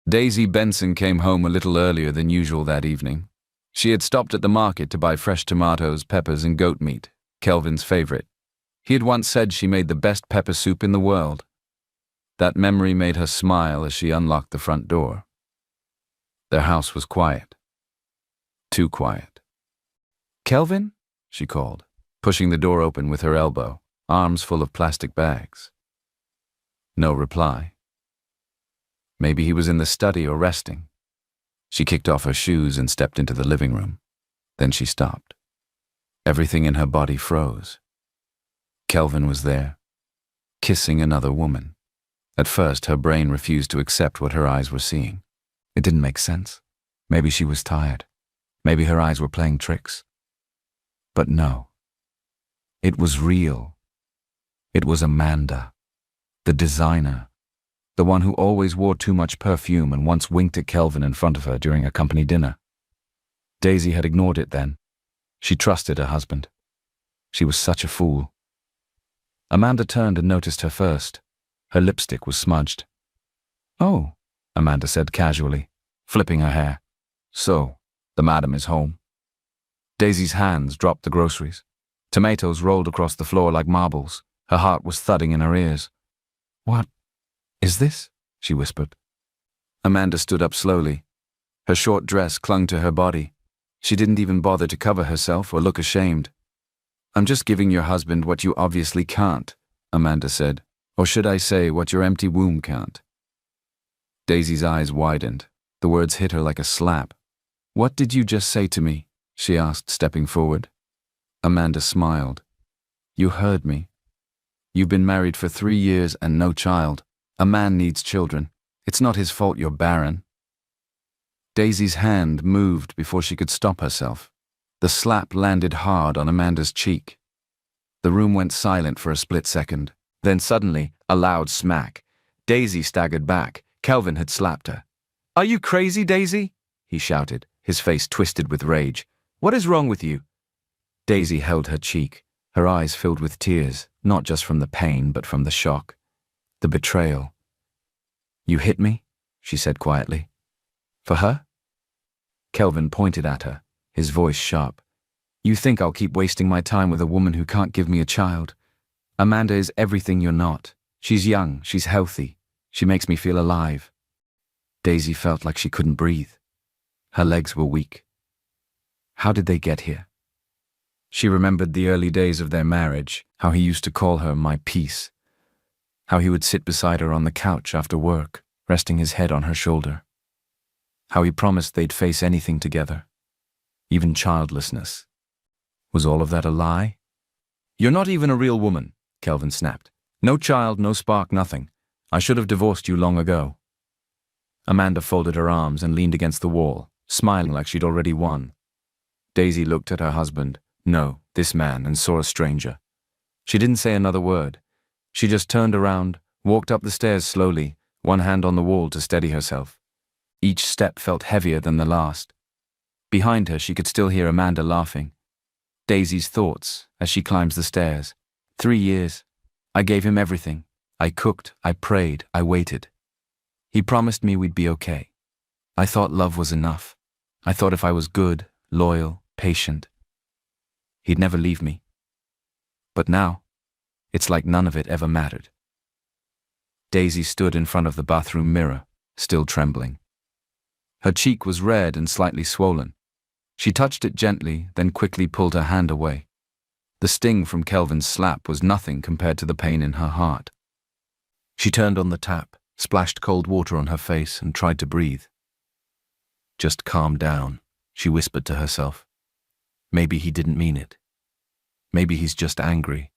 Daisy Benson came home a little earlier than usual that evening. She had stopped at the market to buy fresh tomatoes, peppers, and goat meat, Kelvin's favorite. He had once said she made the best pepper soup in the world. That memory made her smile as she unlocked the front door. Their house was quiet. Too quiet. "Kelvin?" she called, pushing the door open with her elbow, arms full of plastic bags. No reply. Maybe he was in the study or resting. She kicked off her shoes and stepped into the living room. Then she stopped. Everything in her body froze. Kelvin was there, kissing another woman. At first, her brain refused to accept what her eyes were seeing. It didn't make sense. Maybe she was tired. Maybe her eyes were playing tricks. But no. It was real. It was Amanda, the designer, the one who always wore too much perfume and once winked at Kelvin in front of her during a company dinner. Daisy had ignored it then. She trusted her husband. She was such a fool. Amanda turned and noticed her first. Her lipstick was smudged. "Oh," Amanda said casually, flipping her hair. "So, the madam is home." Daisy's hands dropped the groceries. Tomatoes rolled across the floor like marbles. Her heart was thudding in her ears. "What is this?" she whispered. Amanda stood up slowly. Her short dress clung to her body. She didn't even bother to cover herself or look ashamed. "I'm just giving your husband what you obviously can't," Amanda said. "Or should I say, what your empty womb can't?" Daisy's eyes widened. The words hit her like a slap. "What did you just say to me?" she asked, stepping forward. Amanda smiled. "You heard me. You've been married for 3 years and no child. A man needs children. It's not his fault you're barren." Daisy's hand moved before she could stop herself. The slap landed hard on Amanda's cheek. The room went silent for a split second. Then suddenly, a loud smack. Daisy staggered back. Kelvin had slapped her. "Are you crazy, Daisy?" he shouted, his face twisted with rage. "What is wrong with you?" Daisy held her cheek, her eyes filled with tears, not just from the pain, but from the shock. The betrayal. "You hit me?" she said quietly. "For her?" Kelvin pointed at her, his voice sharp. "You think I'll keep wasting my time with a woman who can't give me a child? Amanda is everything you're not. She's young, she's healthy. She makes me feel alive." Daisy felt like she couldn't breathe. Her legs were weak. How did they get here? She remembered the early days of their marriage, how he used to call her my peace, how he would sit beside her on the couch after work, resting his head on her shoulder, how he promised they'd face anything together, even childlessness. Was all of that a lie? "You're not even a real woman," Kelvin snapped. "No child, no spark, nothing. I should have divorced you long ago." Amanda folded her arms and leaned against the wall, smiling like she'd already won. Daisy looked at her husband, no, this man, and saw a stranger. She didn't say another word. She just turned around, walked up the stairs slowly, one hand on the wall to steady herself. Each step felt heavier than the last. Behind her, she could still hear Amanda laughing. Daisy's thoughts as she climbs the stairs. 3 years. I gave him everything. I cooked, I prayed, I waited. He promised me we'd be okay. I thought love was enough. I thought if I was good, loyal, patient, he'd never leave me. But now, it's like none of it ever mattered. Daisy stood in front of the bathroom mirror, still trembling. Her cheek was red and slightly swollen. She touched it gently, then quickly pulled her hand away. The sting from Kelvin's slap was nothing compared to the pain in her heart. She turned on the tap, splashed cold water on her face, and tried to breathe. "Just calm down," she whispered to herself. Maybe he didn't mean it. Maybe he's just angry.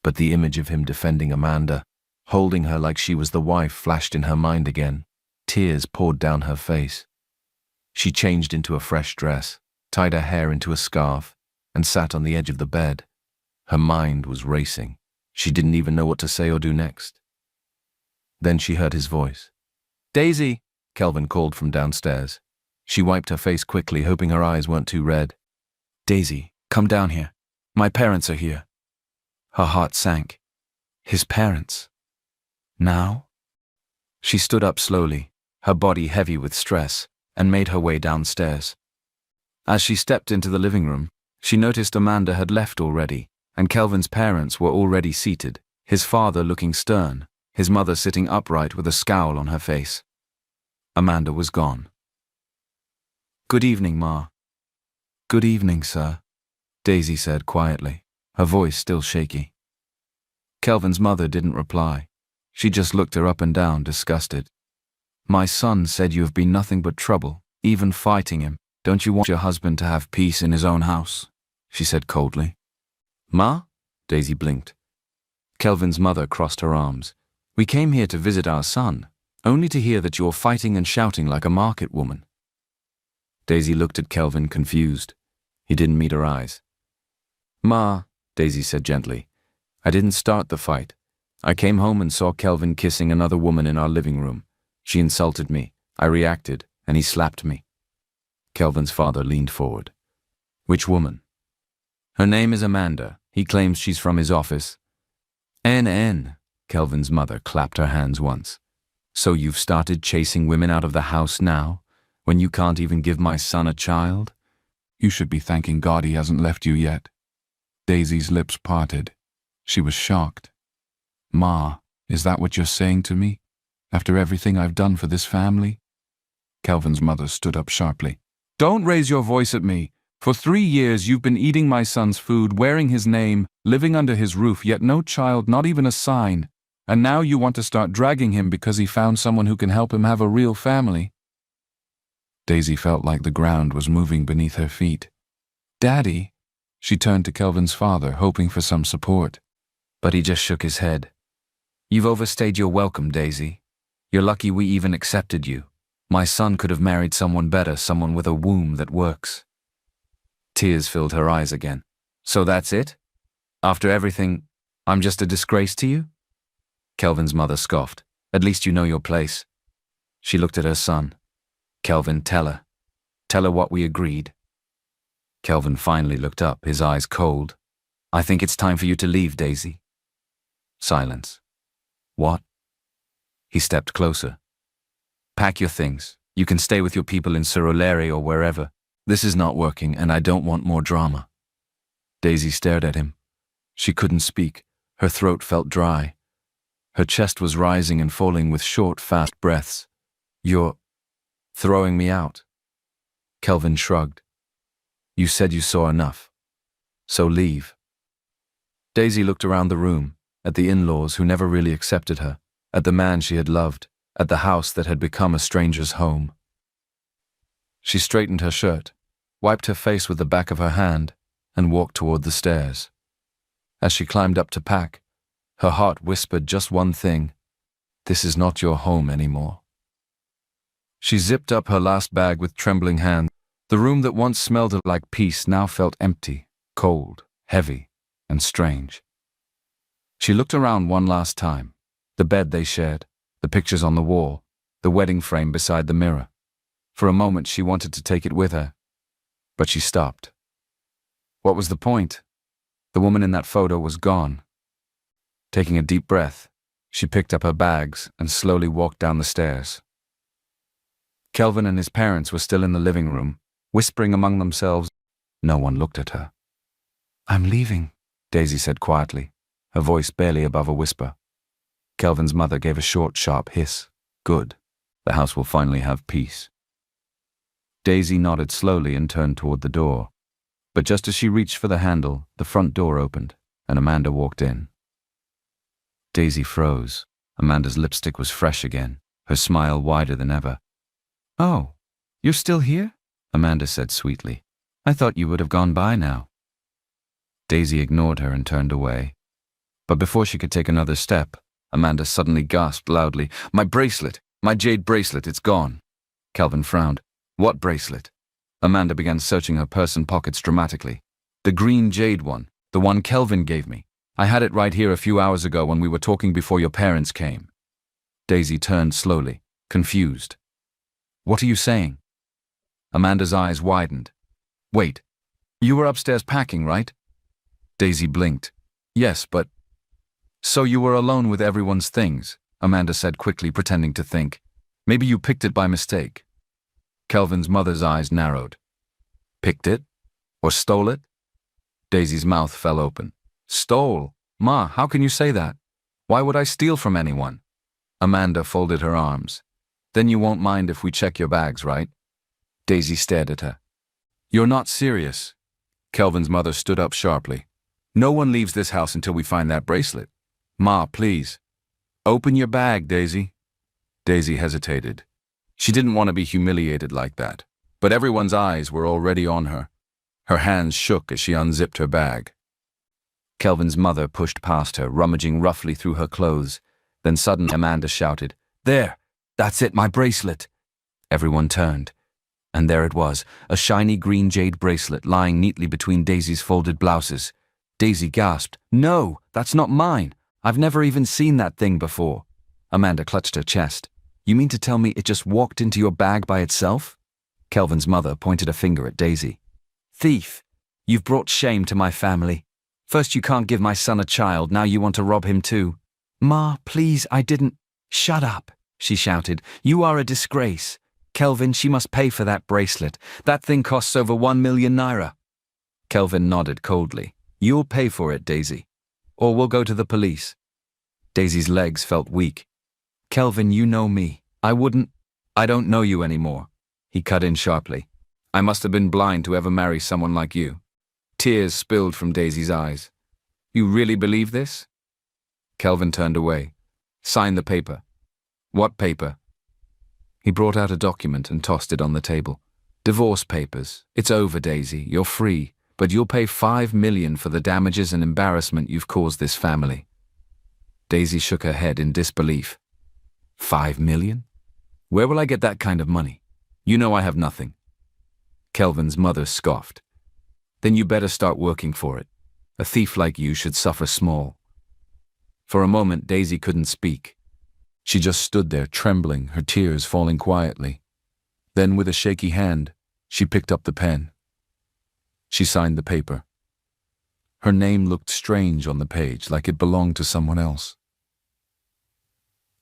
But the image of him defending Amanda, holding her like she was the wife, flashed in her mind again. Tears poured down her face. She changed into a fresh dress, tied her hair into a scarf, and sat on the edge of the bed. Her mind was racing. She didn't even know what to say or do next. Then she heard his voice. "Daisy," Kelvin called from downstairs. She wiped her face quickly, hoping her eyes weren't too red. "Daisy, come down here. My parents are here." Her heart sank. His parents? Now? She stood up slowly, her body heavy with stress, and made her way downstairs. As she stepped into the living room, she noticed Amanda had left already, and Kelvin's parents were already seated, his father looking stern, his mother sitting upright with a scowl on her face. Amanda was gone. "Good evening, Ma." "Good evening, sir," Daisy said quietly, her voice still shaky. Kelvin's mother didn't reply. She just looked her up and down, disgusted. "My son said you have been nothing but trouble, even fighting him. Don't you want your husband to have peace in his own house?" she said coldly. "Ma?" Daisy blinked. Kelvin's mother crossed her arms. "We came here to visit our son, only to hear that you're fighting and shouting like a market woman." Daisy looked at Kelvin, confused. He didn't meet her eyes. "Ma," Daisy said gently, "I didn't start the fight. I came home and saw Kelvin kissing another woman in our living room. She insulted me. I reacted, and he slapped me." Kelvin's father leaned forward. "Which woman?" "Her name is Amanda. He claims she's from his office." "N. Kelvin's mother clapped her hands once. "So you've started chasing women out of the house now, when you can't even give my son a child?" "You should be thanking God he hasn't left you yet." Daisy's lips parted. She was shocked. "Ma, is that what you're saying to me? After everything I've done for this family?" Kelvin's mother stood up sharply. "Don't raise your voice at me. For 3 years you've been eating my son's food, wearing his name, living under his roof, yet no child, not even a sign. And now you want to start dragging him because he found someone who can help him have a real family." Daisy felt like the ground was moving beneath her feet. "Daddy?" She turned to Kelvin's father, hoping for some support. But he just shook his head. "You've overstayed your welcome, Daisy. You're lucky we even accepted you. My son could have married someone better, someone with a womb that works." Tears filled her eyes again. "So that's it? After everything, I'm just a disgrace to you?" Kelvin's mother scoffed. "At least you know your place." She looked at her son. "Kelvin, tell her. Tell her what we agreed." Kelvin finally looked up, his eyes cold. "I think it's time for you to leave, Daisy." Silence. "What?" He stepped closer. "Pack your things. You can stay with your people in Surulere or wherever. This is not working, and I don't want more drama." Daisy stared at him. She couldn't speak. Her throat felt dry. Her chest was rising and falling with short, fast breaths. "You're throwing me out?" Kelvin shrugged. "You said you saw enough. So leave." Daisy looked around the room, at the in-laws who never really accepted her, at the man she had loved, at the house that had become a stranger's home. She straightened her shirt, wiped her face with the back of her hand, and walked toward the stairs. As she climbed up to pack, her heart whispered just one thing: "This is not your home anymore." She zipped up her last bag with trembling hands. The room that once smelled like peace now felt empty, cold, heavy, and strange. She looked around one last time. The bed they shared, the pictures on the wall, the wedding frame beside the mirror. For a moment she wanted to take it with her, but she stopped. What was the point? The woman in that photo was gone. Taking a deep breath, she picked up her bags and slowly walked down the stairs. Kelvin and his parents were still in the living room, whispering among themselves. No one looked at her. "I'm leaving," Daisy said quietly, her voice barely above a whisper. Kelvin's mother gave a short, sharp hiss. "Good. The house will finally have peace." Daisy nodded slowly and turned toward the door. But just as she reached for the handle, the front door opened, and Amanda walked in. Daisy froze. Amanda's lipstick was fresh again, her smile wider than ever. "Oh, you're still here?" Amanda said sweetly. "I thought you would have gone by now." Daisy ignored her and turned away. But before she could take another step, Amanda suddenly gasped loudly, "My bracelet! My jade bracelet, it's gone!" Kelvin frowned. "What bracelet?" Amanda began searching her purse and pockets dramatically. "The green jade one, the one Kelvin gave me. I had it right here a few hours ago when we were talking before your parents came." Daisy turned slowly, confused. "What are you saying?" Amanda's eyes widened. "Wait, you were upstairs packing, right?" Daisy blinked. "Yes, but—" "So you were alone with everyone's things," Amanda said quickly, pretending to think. Maybe you picked it by mistake. Kelvin's mother's eyes narrowed. Picked it? Or stole it? Daisy's mouth fell open. Stole? Ma, how can you say that? Why would I steal from anyone? Amanda folded her arms. Then you won't mind if we check your bags, right? Daisy stared at her. You're not serious. Kelvin's mother stood up sharply. No one leaves this house until we find that bracelet. Ma, please. Open your bag, Daisy. Daisy hesitated. She didn't want to be humiliated like that, but everyone's eyes were already on her. Her hands shook as she unzipped her bag. Kelvin's mother pushed past her, rummaging roughly through her clothes. Then suddenly Amanda shouted, "There! That's it, my bracelet!" Everyone turned, and there it was, a shiny green jade bracelet lying neatly between Daisy's folded blouses. Daisy gasped, "No, that's not mine. I've never even seen that thing before." Amanda clutched her chest. "You mean to tell me it just walked into your bag by itself?" Kelvin's mother pointed a finger at Daisy. "Thief! You've brought shame to my family. First you can't give my son a child, now you want to rob him too." "Ma, please, I didn't—" "Shut up," she shouted. "You are a disgrace. Kelvin, she must pay for that bracelet. That thing costs over 1 million naira. Kelvin nodded coldly. "You'll pay for it, Daisy. Or we'll go to the police." Daisy's legs felt weak. "Kelvin, you know me. I don't know you anymore." He cut in sharply. "I must have been blind to ever marry someone like you." Tears spilled from Daisy's eyes. "You really believe this?" Kelvin turned away. "Sign the paper." "What paper?" He brought out a document and tossed it on the table. "Divorce papers. It's over, Daisy. You're free, but you'll pay 5 million for the damages and embarrassment you've caused this family." Daisy shook her head in disbelief. 5 million? Where will I get that kind of money? You know I have nothing. Kelvin's mother scoffed. "Then you better start working for it. A thief like you should suffer small." For a moment, Daisy couldn't speak. She just stood there, trembling, her tears falling quietly. Then, with a shaky hand, she picked up the pen. She signed the paper. Her name looked strange on the page, like it belonged to someone else.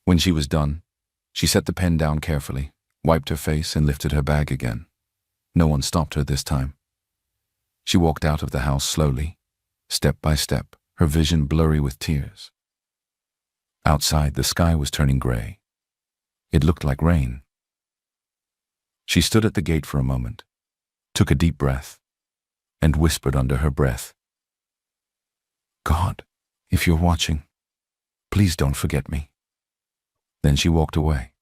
When she was done, she set the pen down carefully, wiped her face, and lifted her bag again. No one stopped her this time. She walked out of the house slowly, step by step, her vision blurry with tears. Outside, the sky was turning gray. It looked like rain. She stood at the gate for a moment, took a deep breath, and whispered under her breath, "God, if you're watching, please don't forget me." Then she walked away.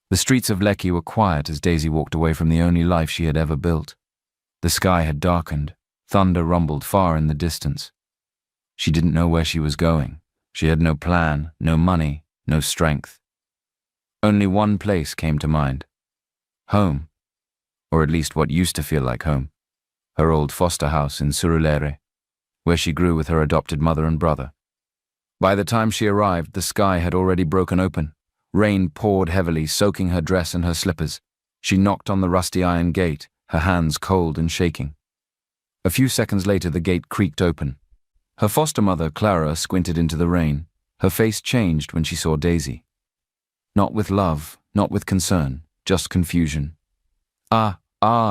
The streets of Lekki were quiet as Daisy walked away from the only life she had ever built. The sky had darkened, thunder rumbled far in the distance. She didn't know where she was going. She had no plan, no money, no strength. Only one place came to mind. Home, or at least what used to feel like home. Her old foster house in Surulere, where she grew with her adopted mother and brother. By the time she arrived, the sky had already broken open. Rain poured heavily, soaking her dress and her slippers. She knocked on the rusty iron gate, her hands cold and shaking. A few seconds later, the gate creaked open. Her foster mother, Clara, squinted into the rain. Her face changed when she saw Daisy. Not with love, not with concern, just confusion. Ah,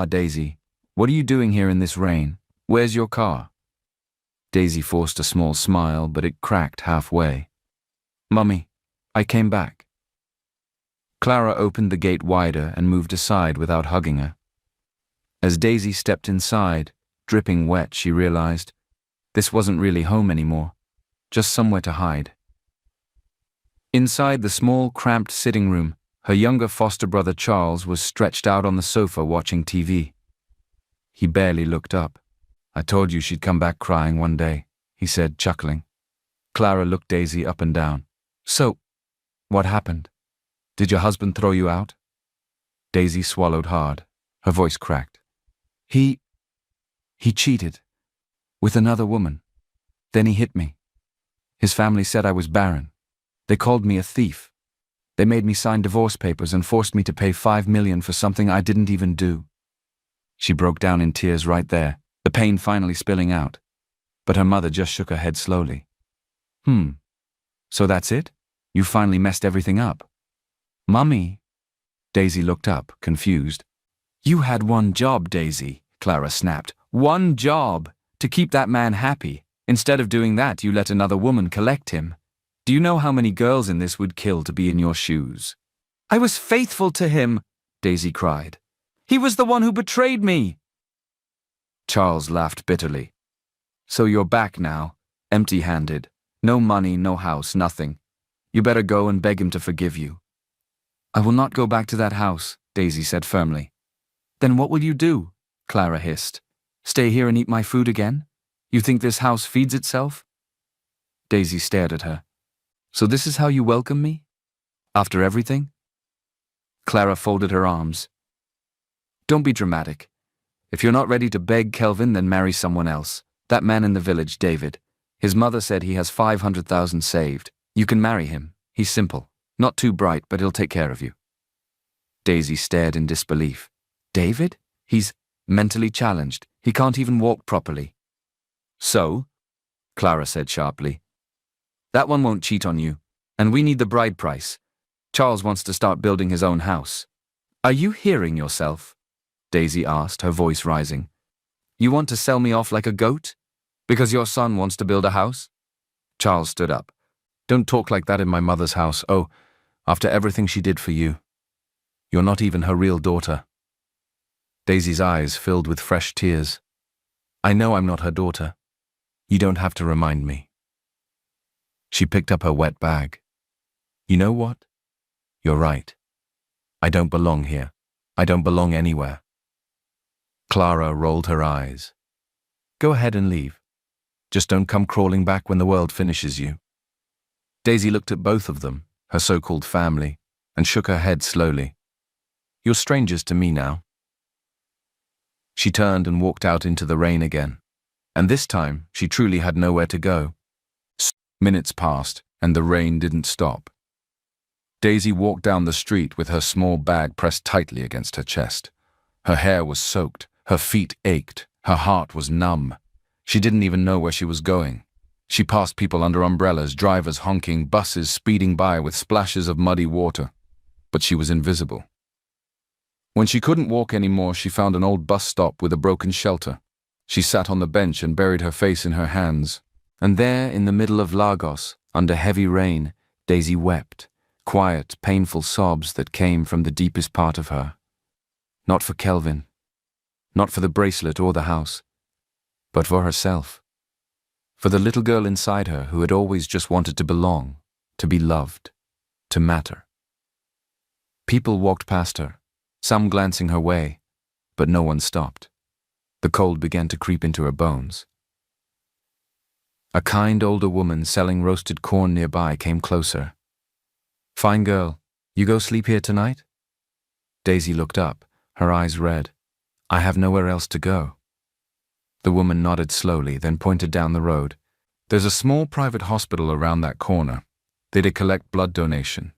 Daisy. What are you doing here in this rain? Where's your car?" Daisy forced a small smile, but it cracked halfway. "Mummy, I came back." Clara opened the gate wider and moved aside without hugging her. As Daisy stepped inside, dripping wet, she realized this wasn't really home anymore, just somewhere to hide. Inside the small, cramped sitting room, her younger foster brother Charles was stretched out on the sofa watching TV. He barely looked up. "I told you she'd come back crying one day," he said, chuckling. Clara looked Daisy up and down. "So, what happened? Did your husband throw you out?" Daisy swallowed hard. Her voice cracked. He cheated. With another woman. Then he hit me. His family said I was barren. They called me a thief. They made me sign divorce papers and forced me to pay 5 million for something I didn't even do." She broke down in tears right there, the pain finally spilling out. But her mother just shook her head slowly. So that's it? You finally messed everything up?" Mummy. Daisy looked up, confused. You had one job, Daisy, Clara snapped. One job, to keep that man happy. Instead of doing that, you let another woman collect him. Do you know how many girls in this would kill to be in your shoes? I was faithful to him, Daisy cried. He was the one who betrayed me. Charles laughed bitterly. So you're back now, empty-handed. No money, no house, nothing. You better go and beg him to forgive you. I will not go back to that house, Daisy said firmly. Then what will you do? Clara hissed. Stay here and eat my food again? You think this house feeds itself? Daisy stared at her. So this is how you welcome me? After everything? Clara folded her arms. Don't be dramatic. If you're not ready to beg Kelvin, then marry someone else. That man in the village, David. His mother said he has 500,000 saved. You can marry him. He's simple. Not too bright, but he'll take care of you. Daisy stared in disbelief. David? He's mentally challenged. He can't even walk properly. So? Clara said sharply. That one won't cheat on you. And we need the bride price. Charles wants to start building his own house. Are you hearing yourself? Daisy asked, her voice rising. You want to sell me off like a goat? Because your son wants to build a house? Charles stood up. Don't talk like that in my mother's house. Oh, after everything she did for you. You're not even her real daughter. Daisy's eyes filled with fresh tears. I know I'm not her daughter. You don't have to remind me. She picked up her wet bag. You know what? You're right. I don't belong here. I don't belong anywhere. Clara rolled her eyes. Go ahead and leave. Just don't come crawling back when the world finishes you. Daisy looked at both of them, her so-called family, and shook her head slowly. You're strangers to me now. She turned and walked out into the rain again, and this time she truly had nowhere to go. Minutes passed, and the rain didn't stop. Daisy walked down the street with her small bag pressed tightly against her chest. Her hair was soaked, her feet ached, her heart was numb. She didn't even know where she was going. She passed people under umbrellas, drivers honking, buses speeding by with splashes of muddy water. But she was invisible. When she couldn't walk anymore, she found an old bus stop with a broken shelter. She sat on the bench and buried her face in her hands. And there, in the middle of Lagos, under heavy rain, Daisy wept, quiet, painful sobs that came from the deepest part of her. Not for Kelvin, not for the bracelet or the house, but for herself. For the little girl inside her who had always just wanted to belong, to be loved, to matter. People walked past her, some glancing her way, but no one stopped. The cold began to creep into her bones. A kind older woman selling roasted corn nearby came closer. Fine girl, you go sleep here tonight? Daisy looked up, her eyes red. I have nowhere else to go. The woman nodded slowly, then pointed down the road. There's a small private hospital around that corner. They collect blood donation.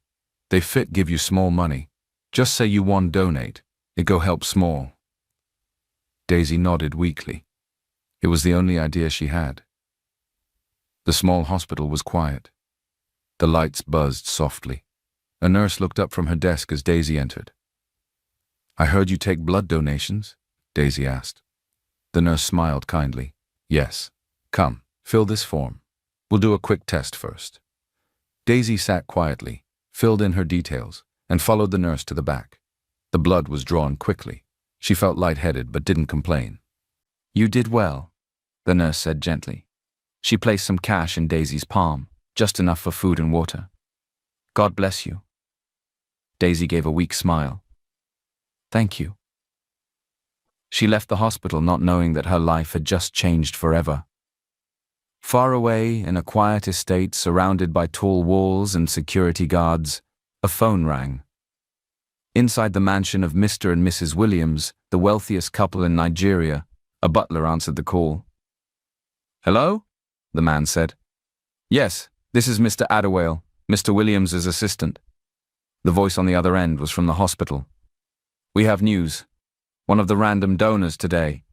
They fit give you small money. Just say you want donate. It go help small. Daisy nodded weakly. It was the only idea she had. The small hospital was quiet. The lights buzzed softly. A nurse looked up from her desk as Daisy entered. I heard you take blood donations, Daisy asked. The nurse smiled kindly. Yes. Come, fill this form. We'll do a quick test first. Daisy sat quietly, filled in her details, and followed the nurse to the back. The blood was drawn quickly. She felt lightheaded but didn't complain. You did well, the nurse said gently. She placed some cash in Daisy's palm, just enough for food and water. God bless you. Daisy gave a weak smile. Thank you. She left the hospital not knowing that her life had just changed forever. Far away, in a quiet estate surrounded by tall walls and security guards, a phone rang. Inside the mansion of Mr. and Mrs. Williams, the wealthiest couple in Nigeria, a butler answered the call. Hello? The man said. Yes, this is Mr. Adderwale, Mr. Williams's assistant. The voice on the other end was from the hospital. We have news. One of the random donors today.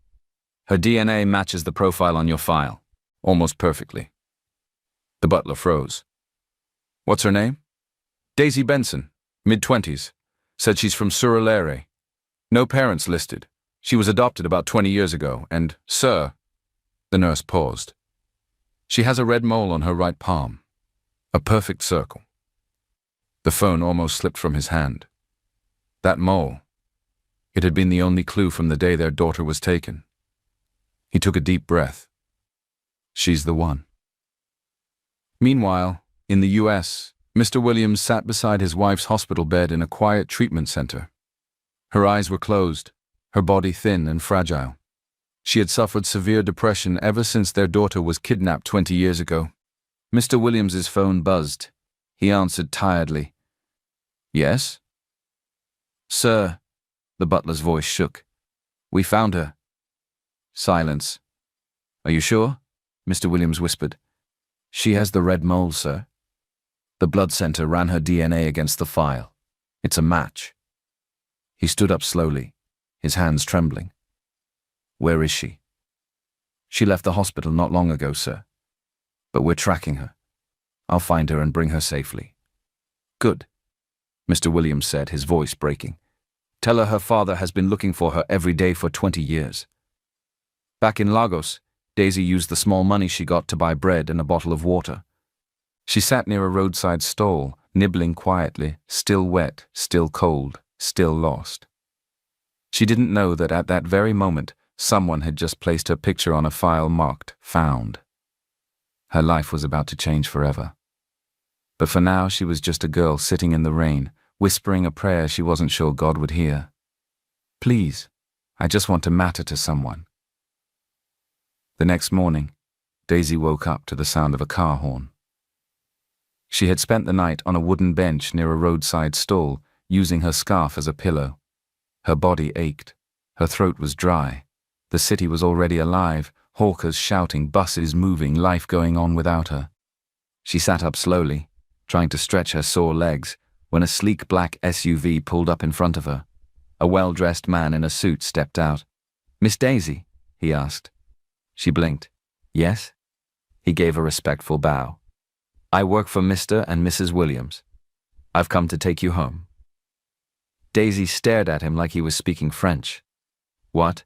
Her DNA matches the profile on your file, almost perfectly. The butler froze. What's her name? Daisy Benson, Mid-20s. Said she's from Surulere. No parents listed. She was adopted about 20 years ago, and, sir, the nurse paused. She has a red mole on her right palm. A perfect circle. The phone almost slipped from his hand. That mole. It had been the only clue from the day their daughter was taken. He took a deep breath. She's the one. Meanwhile, in the U.S., Mr. Williams sat beside his wife's hospital bed in a quiet treatment center. Her eyes were closed, her body thin and fragile. She had suffered severe depression ever since their daughter was kidnapped 20 years ago. Mr. Williams's phone buzzed. He answered tiredly. Yes? Sir, the butler's voice shook. We found her. Silence. Are you sure? Mr. Williams whispered. She has the red mole, sir. The blood center ran her DNA against the file. It's a match. He stood up slowly, his hands trembling. Where is she? She left the hospital not long ago, sir. But we're tracking her. I'll find her and bring her safely. Good, Mr. Williams said, his voice breaking. Tell her father has been looking for her every day for 20 years. Back in Lagos, Daisy used the small money she got to buy bread and a bottle of water. She sat near a roadside stall, nibbling quietly, still wet, still cold, still lost. She didn't know that at that very moment, someone had just placed her picture on a file marked "Found." Her life was about to change forever. But for now, she was just a girl sitting in the rain, whispering a prayer she wasn't sure God would hear. Please, I just want to matter to someone. The next morning, Daisy woke up to the sound of a car horn. She had spent the night on a wooden bench near a roadside stall, using her scarf as a pillow. Her body ached. Her throat was dry. The city was already alive, hawkers shouting, buses moving, life going on without her. She sat up slowly, trying to stretch her sore legs, when a sleek black SUV pulled up in front of her. A well-dressed man in a suit stepped out. Miss Daisy? He asked. She blinked. Yes? He gave a respectful bow. I work for Mr. and Mrs. Williams. I've come to take you home. Daisy stared at him like he was speaking French. What?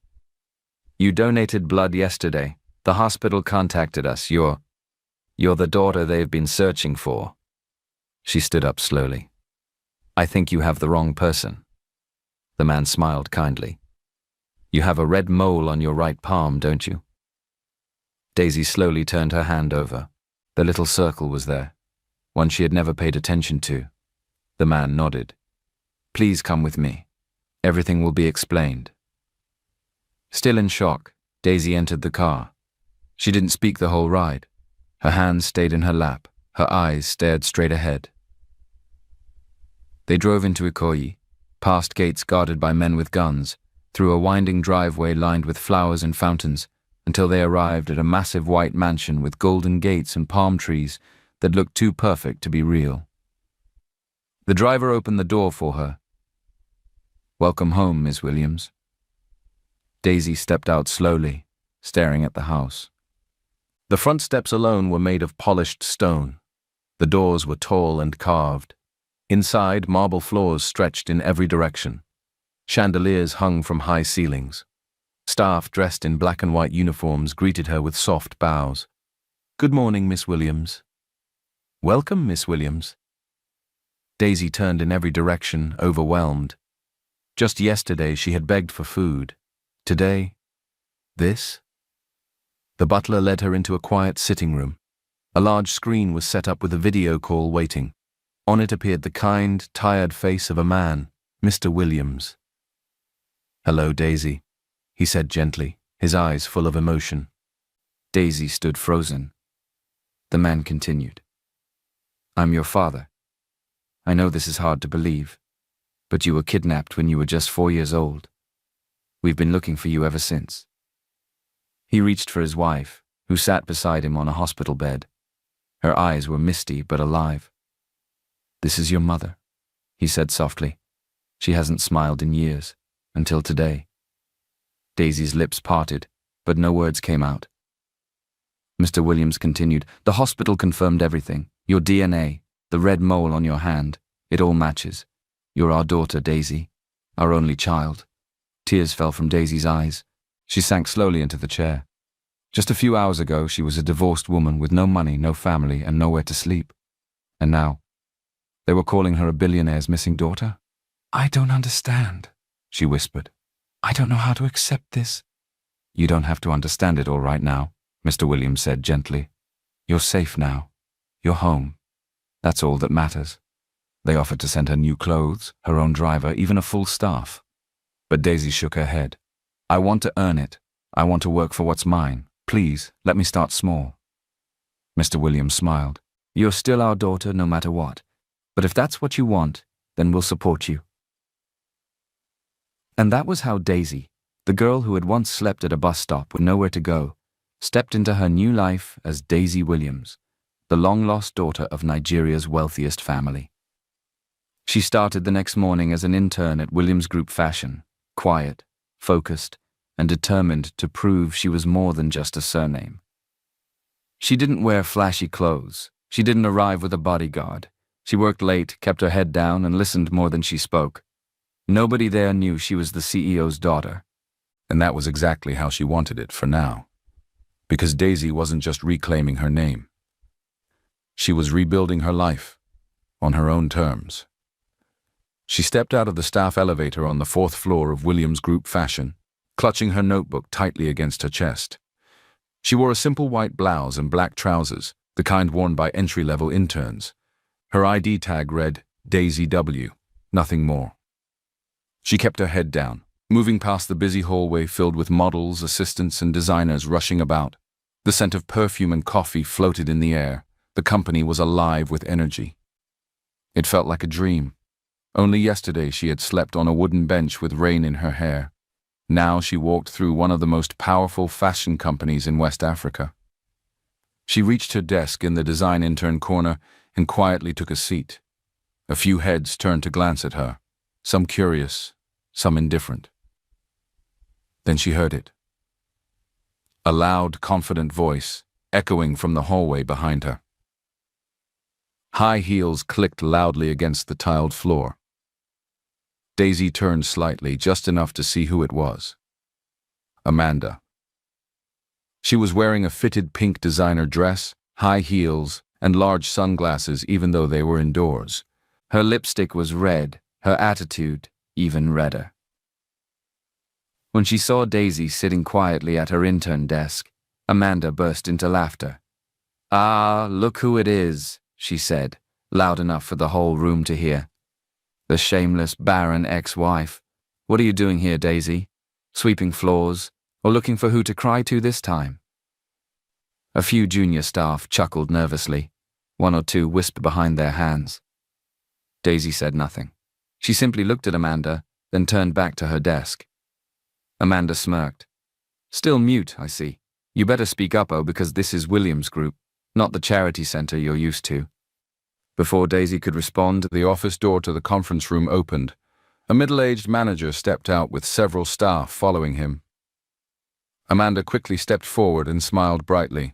You donated blood yesterday. The hospital contacted us. You're the daughter they've been searching for. She stood up slowly. I think you have the wrong person. The man smiled kindly. You have a red mole on your right palm, don't you? Daisy slowly turned her hand over. The little circle was there, one she had never paid attention to. The man nodded. Please come with me. Everything will be explained. Still in shock, Daisy entered the car. She didn't speak the whole ride. Her hands stayed in her lap. Her eyes stared straight ahead. They drove into Ikoyi, past gates guarded by men with guns, through a winding driveway lined with flowers and fountains, until they arrived at a massive white mansion with golden gates and palm trees that looked too perfect to be real. The driver opened the door for her. Welcome home, Miss Williams. Daisy stepped out slowly, staring at the house. The front steps alone were made of polished stone. The doors were tall and carved. Inside, marble floors stretched in every direction. Chandeliers hung from high ceilings. Staff dressed in black and white uniforms greeted her with soft bows. Good morning, Miss Williams. Welcome, Miss Williams. Daisy turned in every direction, overwhelmed. Just yesterday she had begged for food. Today, this? The butler led her into a quiet sitting room. A large screen was set up with a video call waiting. On it appeared the kind, tired face of a man, Mr. Williams. Hello, Daisy, he said gently, his eyes full of emotion. Daisy stood frozen. The man continued. I'm your father. I know this is hard to believe, but you were kidnapped when you were just 4 years old. We've been looking for you ever since. He reached for his wife, who sat beside him on a hospital bed. Her eyes were misty but alive. This is your mother, he said softly. She hasn't smiled in years, until today. Daisy's lips parted, but no words came out. Mr. Williams continued, the hospital confirmed everything. Your DNA, the red mole on your hand, it all matches. You're our daughter, Daisy. Our only child. Tears fell from Daisy's eyes. She sank slowly into the chair. Just a few hours ago, she was a divorced woman with no money, no family, and nowhere to sleep. And now, they were calling her a billionaire's missing daughter? I don't understand, she whispered. I don't know how to accept this. You don't have to understand it all right now, Mr. Williams said gently. You're safe now. You're home. That's all that matters. They offered to send her new clothes, her own driver, even a full staff. But Daisy shook her head. I want to earn it. I want to work for what's mine. Please, let me start small. Mr. Williams smiled. You're still our daughter no matter what. But if that's what you want, then we'll support you. And that was how Daisy, the girl who had once slept at a bus stop with nowhere to go, stepped into her new life as Daisy Williams, the long-lost daughter of Nigeria's wealthiest family. She started the next morning as an intern at Williams Group Fashion, quiet, focused, and determined to prove she was more than just a surname. She didn't wear flashy clothes. She didn't arrive with a bodyguard. She worked late, kept her head down, and listened more than she spoke. Nobody there knew she was the CEO's daughter. And that was exactly how she wanted it for now. Because Daisy wasn't just reclaiming her name. She was rebuilding her life, on her own terms. She stepped out of the staff elevator on the 4th floor of Williams Group Fashion, clutching her notebook tightly against her chest. She wore a simple white blouse and black trousers, the kind worn by entry-level interns. Her ID tag read, Daisy W., nothing more. She kept her head down, moving past the busy hallway filled with models, assistants, and designers rushing about. The scent of perfume and coffee floated in the air. The company was alive with energy. It felt like a dream. Only yesterday she had slept on a wooden bench with rain in her hair. Now she walked through one of the most powerful fashion companies in West Africa. She reached her desk in the design intern corner and quietly took a seat. A few heads turned to glance at her, some curious, some indifferent. Then she heard it. A loud, confident voice, echoing from the hallway behind her. High heels clicked loudly against the tiled floor. Daisy turned slightly, just enough to see who it was. Amanda. She was wearing a fitted pink designer dress, high heels, and large sunglasses even though they were indoors. Her lipstick was red, her attitude even redder. When she saw Daisy sitting quietly at her intern desk, Amanda burst into laughter. Ah, look who it is, she said, loud enough for the whole room to hear. The shameless, barren ex-wife. What are you doing here, Daisy? Sweeping floors, or looking for who to cry to this time? A few junior staff chuckled nervously. One or two whispered behind their hands. Daisy said nothing. She simply looked at Amanda, then turned back to her desk. Amanda smirked. Still mute, I see. You better speak up, because this is Williams Group, not the charity center you're used to. Before Daisy could respond, the office door to the conference room opened. A middle-aged manager stepped out with several staff following him. Amanda quickly stepped forward and smiled brightly.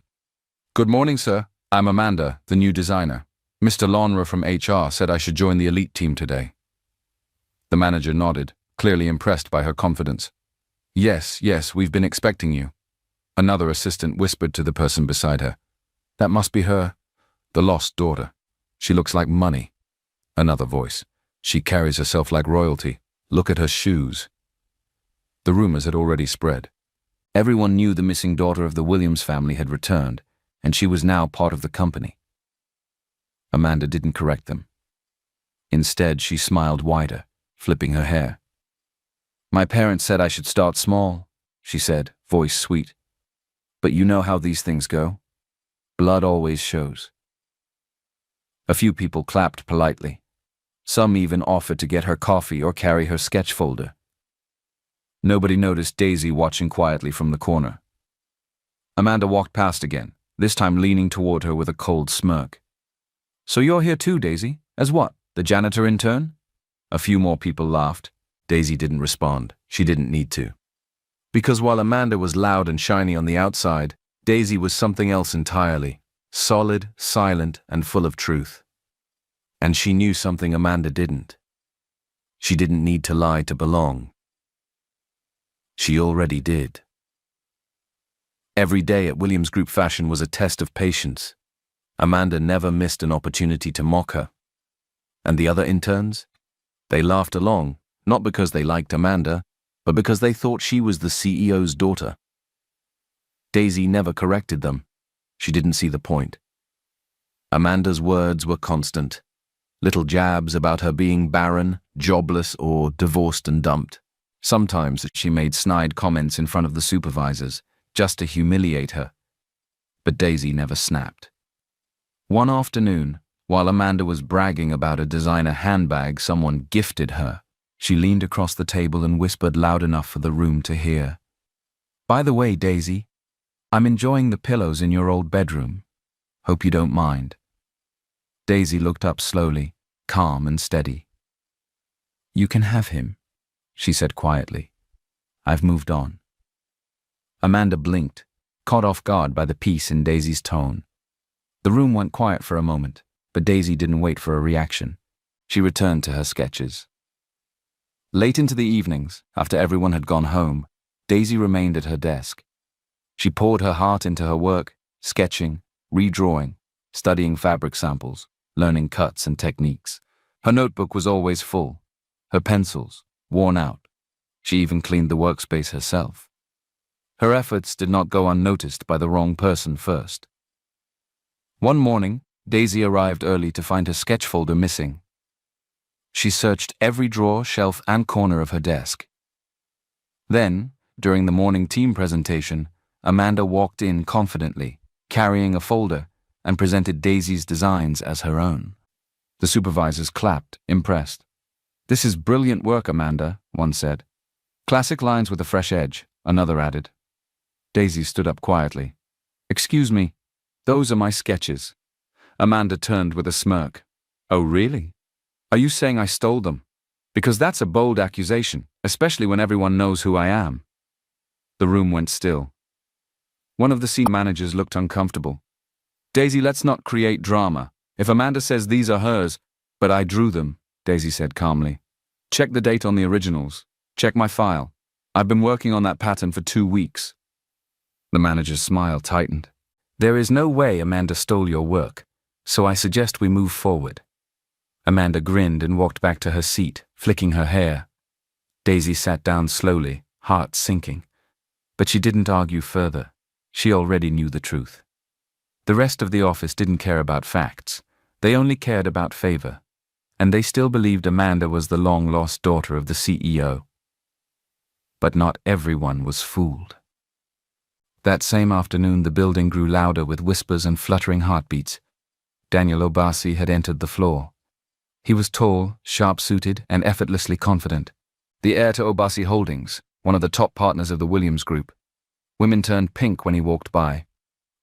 Good morning, sir. I'm Amanda, the new designer. Mr. Lonra from HR said I should join the elite team today. The manager nodded, clearly impressed by her confidence. Yes, we've been expecting you. Another assistant whispered to the person beside her. That must be her, the lost daughter. She looks like money. Another voice. She carries herself like royalty. Look at her shoes. The rumors had already spread. Everyone knew the missing daughter of the Williams family had returned, and she was now part of the company. Amanda didn't correct them. Instead, she smiled wider, flipping her hair. My parents said I should start small, she said, voice sweet. But you know how these things go. Blood always shows. A few people clapped politely. Some even offered to get her coffee or carry her sketch folder. Nobody noticed Daisy watching quietly from the corner. Amanda walked past again, this time leaning toward her with a cold smirk. So you're here too, Daisy? As what, the janitor intern? A few more people laughed. Daisy didn't respond. She didn't need to. Because while Amanda was loud and shiny on the outside, Daisy was something else entirely. Solid, silent, and full of truth. And she knew something Amanda didn't. She didn't need to lie to belong. She already did. Every day at Williams Group Fashion was a test of patience. Amanda never missed an opportunity to mock her. And the other interns? They laughed along, not because they liked Amanda, but because they thought she was the CEO's daughter. Daisy never corrected them. She didn't see the point. Amanda's words were constant. Little jabs about her being barren, jobless, or divorced and dumped. Sometimes she made snide comments in front of the supervisors, just to humiliate her. But Daisy never snapped. One afternoon, while Amanda was bragging about a designer handbag someone gifted her, she leaned across the table and whispered loud enough for the room to hear. "By the way, Daisy, I'm enjoying the pillows in your old bedroom. Hope you don't mind." Daisy looked up slowly, calm and steady. "You can have him," she said quietly. "I've moved on." Amanda blinked, caught off guard by the peace in Daisy's tone. The room went quiet for a moment, but Daisy didn't wait for a reaction. She returned to her sketches. Late into the evenings, after everyone had gone home, Daisy remained at her desk. She poured her heart into her work, sketching, redrawing, studying fabric samples, learning cuts and techniques. Her notebook was always full, her pencils worn out. She even cleaned the workspace herself. Her efforts did not go unnoticed by the wrong person first. One morning, Daisy arrived early to find her sketch folder missing. She searched every drawer, shelf, and corner of her desk. Then, during the morning team presentation, Amanda walked in confidently, carrying a folder, and presented Daisy's designs as her own. The supervisors clapped, impressed. "This is brilliant work, Amanda," one said. "Classic lines with a fresh edge," another added. Daisy stood up quietly. "Excuse me, those are my sketches." Amanda turned with a smirk. "Oh, really? Are you saying I stole them? Because that's a bold accusation, especially when everyone knows who I am." The room went still. One of the scene managers looked uncomfortable. "Daisy, let's not create drama. If Amanda says these are hers, but I drew them," Daisy said calmly. "Check the date on the originals. Check my file. I've been working on that pattern for 2 weeks. The manager's smile tightened. "There is no way Amanda stole your work, so I suggest we move forward." Amanda grinned and walked back to her seat, flicking her hair. Daisy sat down slowly, heart sinking. But she didn't argue further. She already knew the truth. The rest of the office didn't care about facts. They only cared about favor. And they still believed Amanda was the long-lost daughter of the CEO. But not everyone was fooled. That same afternoon, the building grew louder with whispers and fluttering heartbeats. Daniel Obasi had entered the floor. He was tall, sharp-suited, and effortlessly confident. The heir to Obasi Holdings, one of the top partners of the Williams Group. Women turned pink when he walked by.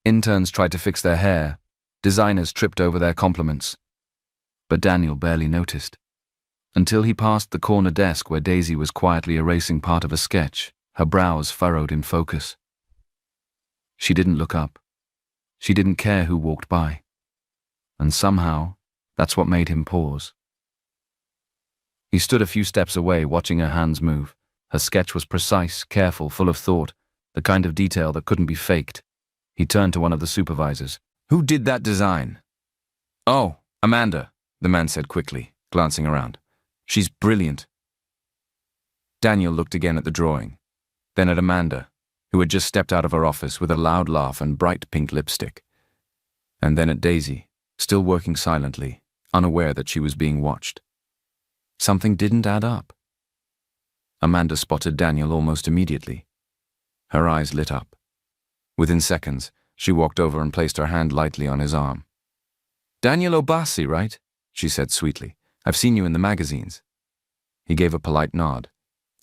Interns tried to fix their hair. Designers tripped over their compliments. But Daniel barely noticed. Until he passed the corner desk where Daisy was quietly erasing part of a sketch, her brows furrowed in focus. She didn't look up. She didn't care who walked by. And somehow, that's what made him pause. He stood a few steps away, watching her hands move. Her sketch was precise, careful, full of thought, the kind of detail that couldn't be faked. He turned to one of the supervisors. "Who did that design?" "Oh, Amanda," the man said quickly, glancing around. "She's brilliant." Daniel looked again at the drawing, then at Amanda, who had just stepped out of her office with a loud laugh and bright pink lipstick, and then at Daisy, still working silently, unaware that she was being watched. Something didn't add up. Amanda spotted Daniel almost immediately. Her eyes lit up. Within seconds, she walked over and placed her hand lightly on his arm. "Daniel Obasi, right?" she said sweetly. "I've seen you in the magazines." He gave a polite nod.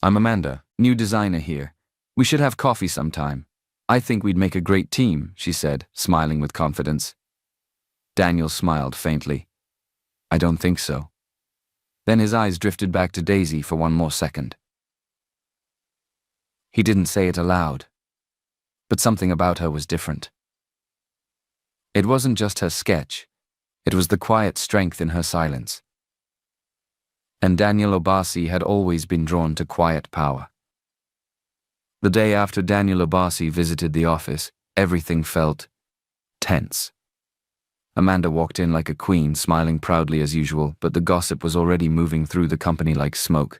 "I'm Amanda, new designer here. We should have coffee sometime. I think we'd make a great team," she said, smiling with confidence. Daniel smiled faintly. "I don't think so." Then his eyes drifted back to Daisy for one more second. He didn't say it aloud, but something about her was different. It wasn't just her sketch. It was the quiet strength in her silence. and Daniel Obasi had always been drawn to quiet power. The day after Daniel Obasi visited the office, everything felt tense. Amanda walked in like a queen, smiling proudly as usual, but the gossip was already moving through the company like smoke.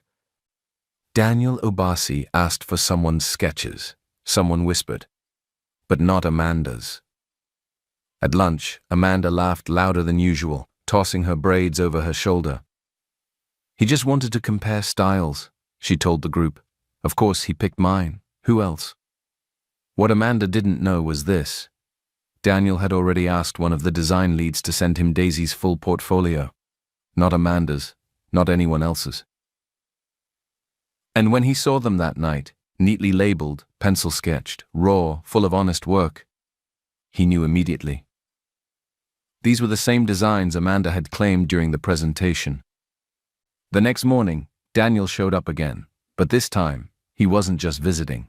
Daniel Obasi asked for someone's sketches, someone whispered, but not Amanda's. At lunch, Amanda laughed louder than usual, tossing her braids over her shoulder. He just wanted to compare styles, she told the group. Of course, he picked mine. Who else? What Amanda didn't know was this. Daniel had already asked one of the design leads to send him Daisy's full portfolio. Not Amanda's, not anyone else's. And when he saw them that night, neatly labeled, pencil-sketched, raw, full of honest work, he knew immediately. These were the same designs Amanda had claimed during the presentation. The next morning, Daniel showed up again, but this time, he wasn't just visiting.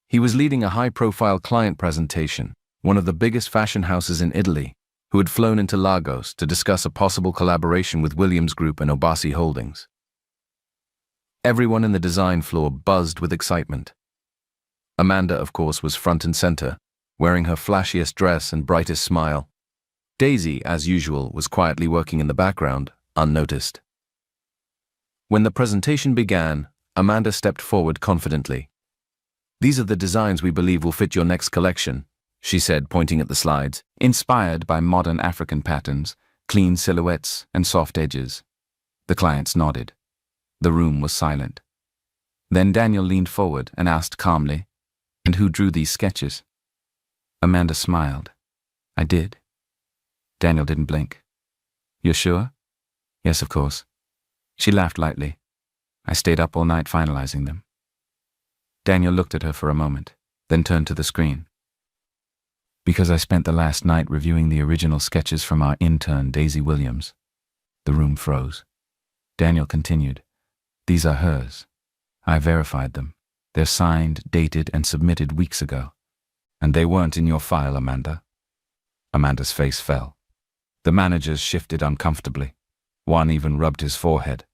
He was leading a high-profile client presentation, one of the biggest fashion houses in Italy, who had flown into Lagos to discuss a possible collaboration with Williams Group and Obasi Holdings. Everyone in the design floor buzzed with excitement. Amanda, of course, was front and center, wearing her flashiest dress and brightest smile. Daisy, as usual, was quietly working in the background, unnoticed. When the presentation began, Amanda stepped forward confidently. "These are the designs we believe will fit your next collection," she said, pointing at the slides, inspired by modern African patterns, clean silhouettes, and soft edges. The clients nodded. The room was silent. Then Daniel leaned forward and asked calmly, "And who drew these sketches?" Amanda smiled. "I did." Daniel didn't blink. "You're sure?" "Yes, of course." She laughed lightly. "I stayed up all night finalizing them." Daniel looked at her for a moment, then turned to the screen. "Because I spent the last night reviewing the original sketches from our intern, Daisy Williams." The room froze. Daniel continued, "These are hers. I verified them. They're signed, dated, and submitted weeks ago. And they weren't in your file, Amanda." Amanda's face fell. The managers shifted uncomfortably. One even rubbed his forehead.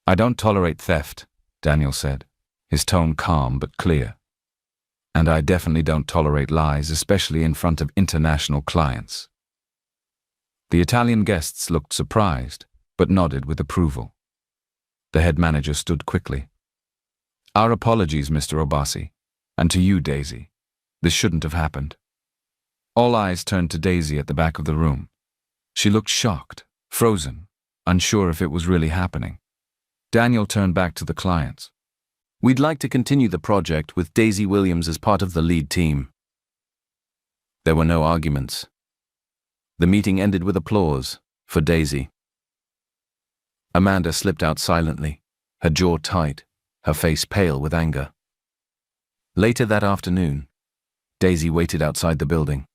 "I don't tolerate theft," Daniel said, his tone calm but clear. "And I definitely don't tolerate lies, especially in front of international clients." The Italian guests looked surprised, but nodded with approval. The head manager stood quickly. "Our apologies, Mr. Obasi, and to you, Daisy. This shouldn't have happened." All eyes turned to Daisy at the back of the room. She looked shocked, frozen, unsure if it was really happening. Daniel turned back to the clients. "We'd like to continue the project with Daisy Williams as part of the lead team." There were no arguments. The meeting ended with applause for Daisy. Amanda slipped out silently, her jaw tight, her face pale with anger. Later that afternoon, Daisy waited outside the building.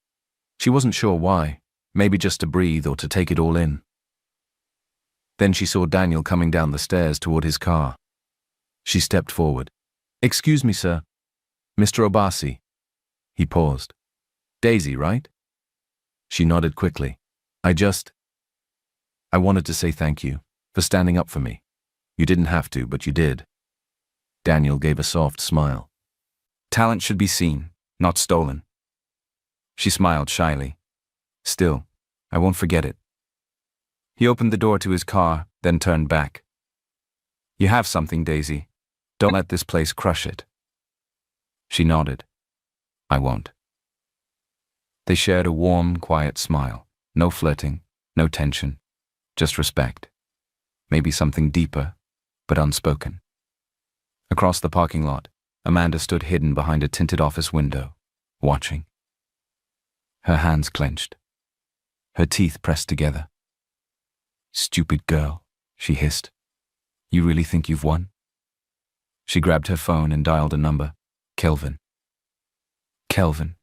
She wasn't sure why, maybe just to breathe or to take it all in. Then she saw Daniel coming down the stairs toward his car. She stepped forward. "Excuse me, sir. Mr. Obasi." He paused. "Daisy, right?" She nodded quickly. I wanted to say thank you for standing up for me. You didn't have to, but you did." Daniel gave a soft smile. "Talent should be seen, not stolen." She smiled shyly. "Still, I won't forget it." He opened the door to his car, then turned back. "You have something, Daisy. Don't let this place crush it." She nodded. "I won't." They shared a warm, quiet smile. No flirting, no tension, just respect. Maybe something deeper, but unspoken. Across the parking lot, Amanda stood hidden behind a tinted office window, watching. Her hands clenched. Her teeth pressed together. "Stupid girl," she hissed. "You really think you've won?" She grabbed her phone and dialed a number. "Kelvin." "Kelvin,"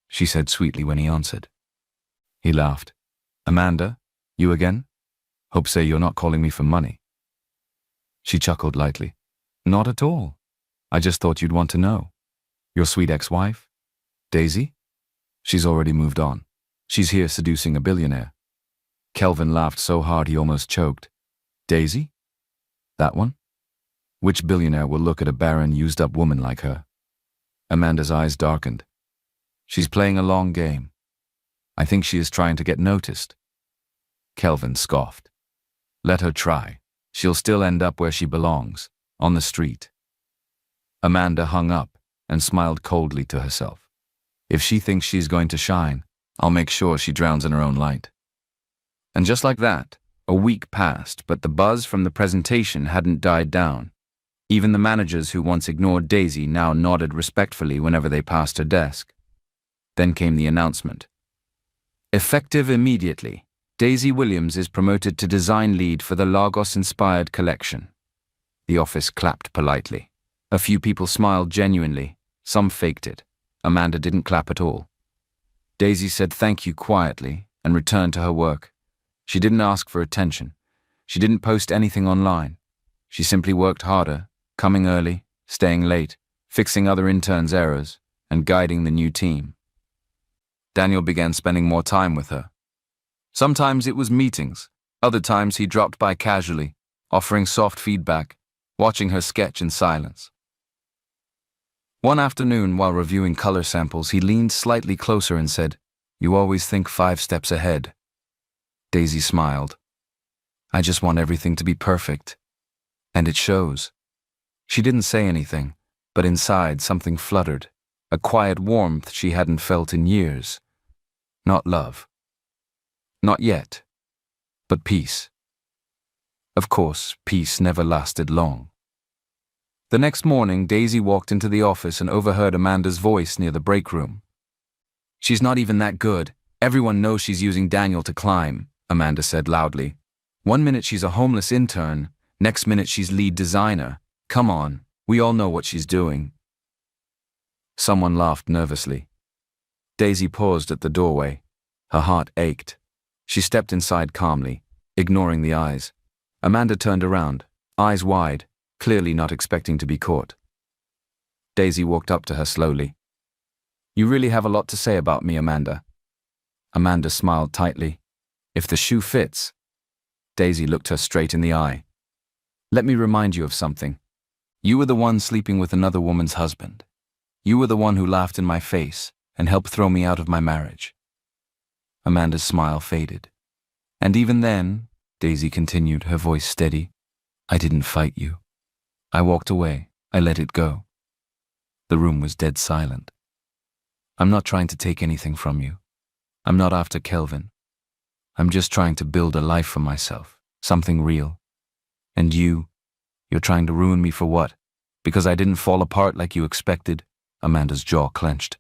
she said sweetly when he answered. He laughed. "Amanda, you again? Hope say you're not calling me for money." She chuckled lightly. "Not at all. I just thought you'd want to know. Your sweet ex-wife? Daisy? She's already moved on. She's here seducing a billionaire." Kelvin laughed so hard he almost choked. "Daisy? That one? Which billionaire will look at a barren, used-up woman like her? Amanda's eyes darkened. She's playing a long game. I think she is trying to get noticed. Kelvin scoffed. Let her try. She'll still end up where she belongs, on the street. Amanda hung up and smiled coldly to herself. If she thinks she's going to shine, I'll make sure she drowns in her own light. And just like that, a week passed, but the buzz from the presentation hadn't died down. Even the managers who once ignored Daisy now nodded respectfully whenever they passed her desk. Then came the announcement. Effective immediately, Daisy Williams is promoted to design lead for the Lagos-inspired collection. The office clapped politely. A few people smiled genuinely. Some faked it. Amanda didn't clap at all. Daisy said thank you quietly and returned to her work. She didn't ask for attention. She didn't post anything online. She simply worked harder, coming early, staying late, fixing other interns' errors, and guiding the new team. Daniel began spending more time with her. Sometimes it was meetings. Other times he dropped by casually, offering soft feedback, watching her sketch in silence. One afternoon, while reviewing color samples, he leaned slightly closer and said, "You always think 5 steps ahead." Daisy smiled. "I just want everything to be perfect." And it shows. She didn't say anything, but inside something fluttered, a quiet warmth she hadn't felt in years. Not love. Not yet. But peace. Of course, peace never lasted long. The next morning, Daisy walked into the office and overheard Amanda's voice near the break room. "She's not even that good. Everyone knows she's using Daniel to climb," Amanda said loudly. "One minute she's a homeless intern, next minute she's lead designer. Come on, we all know what she's doing." Someone laughed nervously. Daisy paused at the doorway. Her heart ached. She stepped inside calmly, ignoring the eyes. Amanda turned around, eyes wide, clearly not expecting to be caught. Daisy walked up to her slowly. "You really have a lot to say about me, Amanda." Amanda smiled tightly. "If the shoe fits." Daisy looked her straight in the eye. "Let me remind you of something. You were the one sleeping with another woman's husband. You were the one who laughed in my face and helped throw me out of my marriage." Amanda's smile faded. "And even then," Daisy continued, her voice steady, "I didn't fight you. I walked away. I let it go." The room was dead silent. "I'm not trying to take anything from you. I'm not after Kelvin. I'm just trying to build a life for myself, something real. And you're trying to ruin me for what? Because I didn't fall apart like you expected?" Amanda's jaw clenched.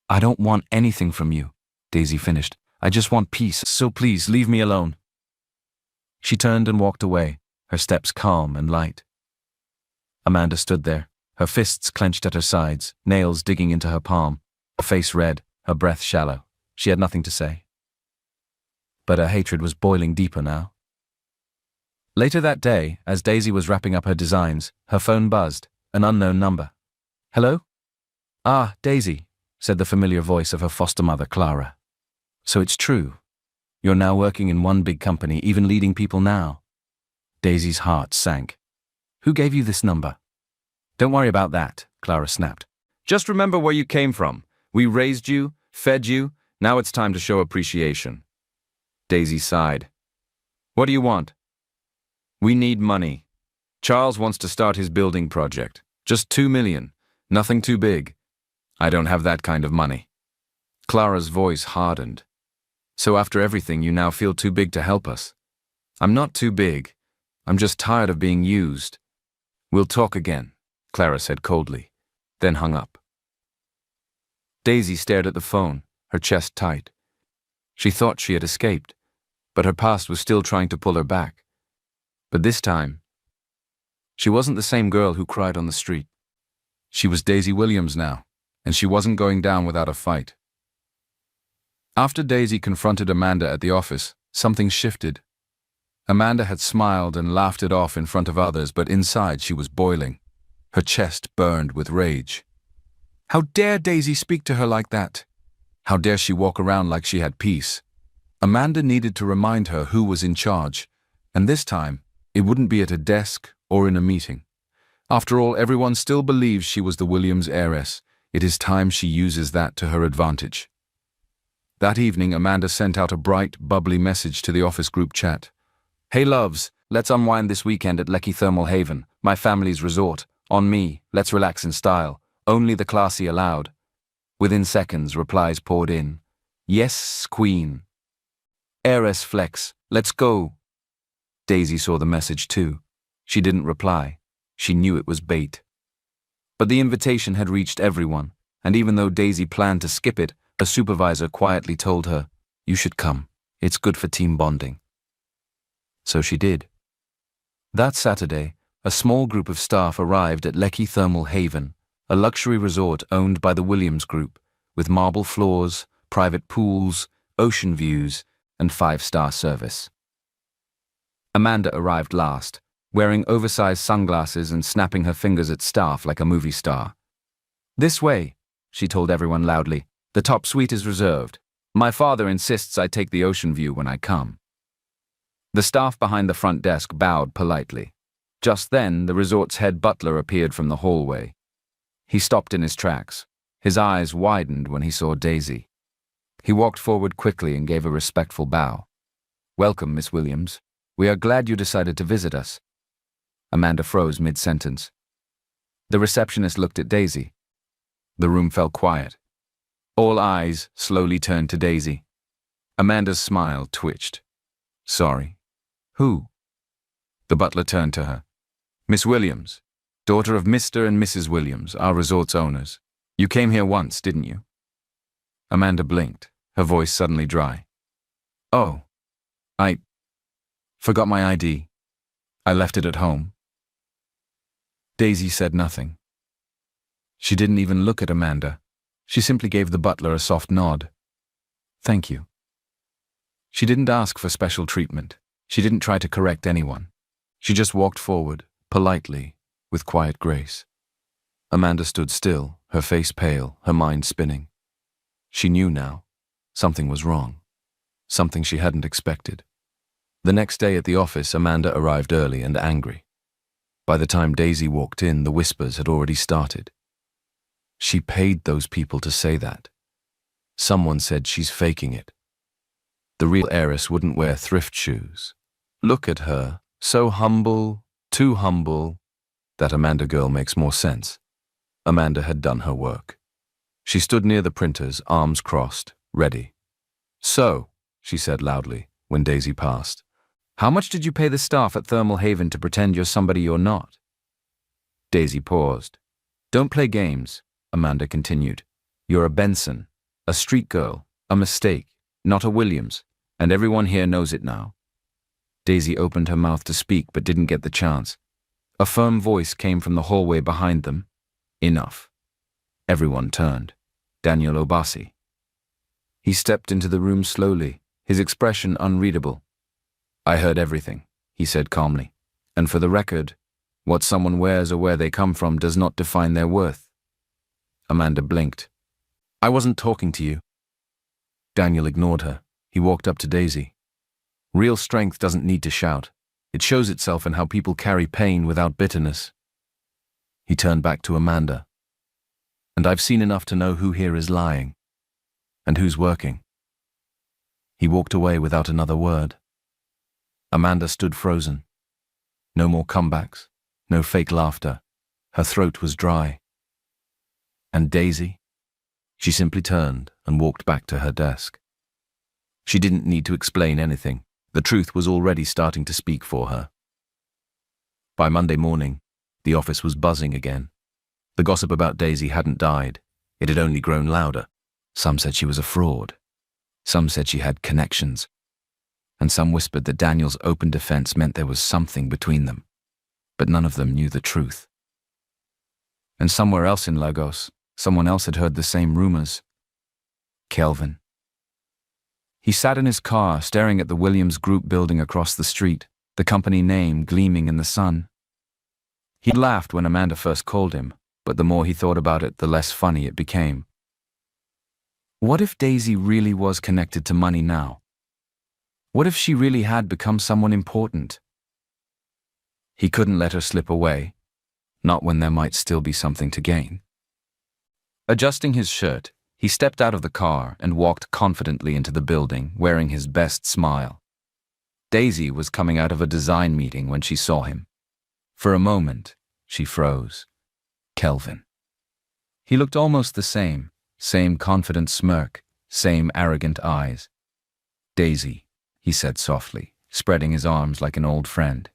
"I don't want anything from you," Daisy finished. "I just want peace, so please leave me alone." She turned and walked away, her steps calm and light. Amanda stood there, her fists clenched at her sides, nails digging into her palm, her face red, her breath shallow. She had nothing to say. But her hatred was boiling deeper now. Later that day, as Daisy was wrapping up her designs, her phone buzzed, an unknown number. "Hello?" "Ah, Daisy," said the familiar voice of her foster mother, Clara. "So it's true. You're now working in one big company, even leading people now." Daisy's heart sank. "Who gave you this number?" "Don't worry about that," Clara snapped. "Just remember where you came from. We raised you, fed you, now it's time to show appreciation." Daisy sighed. "What do you want?" "We need money. Charles wants to start his building project. Just 2 million. Nothing too big. I don't have that kind of money." Clara's voice hardened. "So after everything, you now feel too big to help us?" "I'm not too big. I'm just tired of being used." "We'll talk again," Clara said coldly, then hung up. Daisy stared at the phone, her chest tight. She thought she had escaped, but her past was still trying to pull her back. But this time, she wasn't the same girl who cried on the street. She was Daisy Williams now, and she wasn't going down without a fight. After Daisy confronted Amanda at the office, something shifted. Amanda had smiled and laughed it off in front of others, but inside she was boiling. Her chest burned with rage. How dare Daisy speak to her like that? How dare she walk around like she had peace? Amanda needed to remind her who was in charge, and this time, it wouldn't be at a desk or in a meeting. After all, everyone still believes she was the Williams heiress. It is time she uses that to her advantage. That evening, Amanda sent out a bright, bubbly message to the office group chat. "Hey loves, let's unwind this weekend at Lecky Thermal Haven, my family's resort. On me, let's relax in style. Only the classy allowed." Within seconds, replies poured in. "Yes, queen." "Heiress flex, let's go." Daisy saw the message too. She didn't reply. She knew it was bait. But the invitation had reached everyone, and even though Daisy planned to skip it, her supervisor quietly told her, "You should come. It's good for team bonding." So she did. That Saturday, a small group of staff arrived at Lecky Thermal Haven, a luxury resort owned by the Williams Group, with marble floors, private pools, ocean views, and 5-star service. Amanda arrived last, wearing oversized sunglasses and snapping her fingers at staff like a movie star. "This way," she told everyone loudly. "The top suite is reserved. My father insists I take the ocean view when I come." The staff behind the front desk bowed politely. Just then, the resort's head butler appeared from the hallway. He stopped in his tracks. His eyes widened when he saw Daisy. He walked forward quickly and gave a respectful bow. "Welcome, Miss Williams. We are glad you decided to visit us." Amanda froze mid-sentence. The receptionist looked at Daisy. The room fell quiet. All eyes slowly turned to Daisy. Amanda's smile twitched. "Sorry. Who?" The butler turned to her. "Miss Williams, daughter of Mr. and Mrs. Williams, our resort's owners. You came here once, didn't you?" Amanda blinked, her voice suddenly dry. "Oh, I forgot my ID. I left it at home." Daisy said nothing. She didn't even look at Amanda. She simply gave the butler a soft nod. "Thank you." She didn't ask for special treatment. She didn't try to correct anyone. She just walked forward, politely, with quiet grace. Amanda stood still, her face pale, her mind spinning. She knew now. Something was wrong. Something she hadn't expected. The next day at the office, Amanda arrived early and angry. By the time Daisy walked in, the whispers had already started. She paid those people to say that. Someone said she's faking it. The real heiress wouldn't wear thrift shoes. Look at her, so humble, too humble. That Amanda girl makes more sense. Amanda had done her work. She stood near the printers, arms crossed, ready. "So," she said loudly, when Daisy passed, "how much did you pay the staff at Thermal Haven to pretend you're somebody you're not?" Daisy paused. "Don't play games," Amanda continued. "You're a Benson, a street girl, a mistake, not a Williams, and everyone here knows it now." Daisy opened her mouth to speak but didn't get the chance. A firm voice came from the hallway behind them. "Enough." Everyone turned. Daniel Obasi. He stepped into the room slowly, his expression unreadable. "I heard everything," he said calmly. "And for the record, what someone wears or where they come from does not define their worth." Amanda blinked. "I wasn't talking to you." Daniel ignored her. He walked up to Daisy. "Real strength doesn't need to shout. It shows itself in how people carry pain without bitterness." He turned back to Amanda. "And I've seen enough to know who here is lying. And who's working." He walked away without another word. Amanda stood frozen. No more comebacks, no fake laughter. Her throat was dry. And Daisy? She simply turned and walked back to her desk. She didn't need to explain anything. The truth was already starting to speak for her. By Monday morning, the office was buzzing again. The gossip about Daisy hadn't died. It had only grown louder. Some said she was a fraud. Some said she had connections. And some whispered that Daniel's open defense meant there was something between them. But none of them knew the truth. And somewhere else in Lagos, someone else had heard the same rumors. Kelvin. He sat in his car, staring at the Williams Group building across the street, the company name gleaming in the sun. He laughed when Amanda first called him, but the more he thought about it, the less funny it became. What if Daisy really was connected to money now? What if she really had become someone important? He couldn't let her slip away, not when there might still be something to gain. Adjusting his shirt, he stepped out of the car and walked confidently into the building, wearing his best smile. Daisy was coming out of a design meeting when she saw him. For a moment, she froze. Kelvin. He looked almost the same confident smirk, same arrogant eyes. Daisy, he said softly, spreading his arms like an old friend.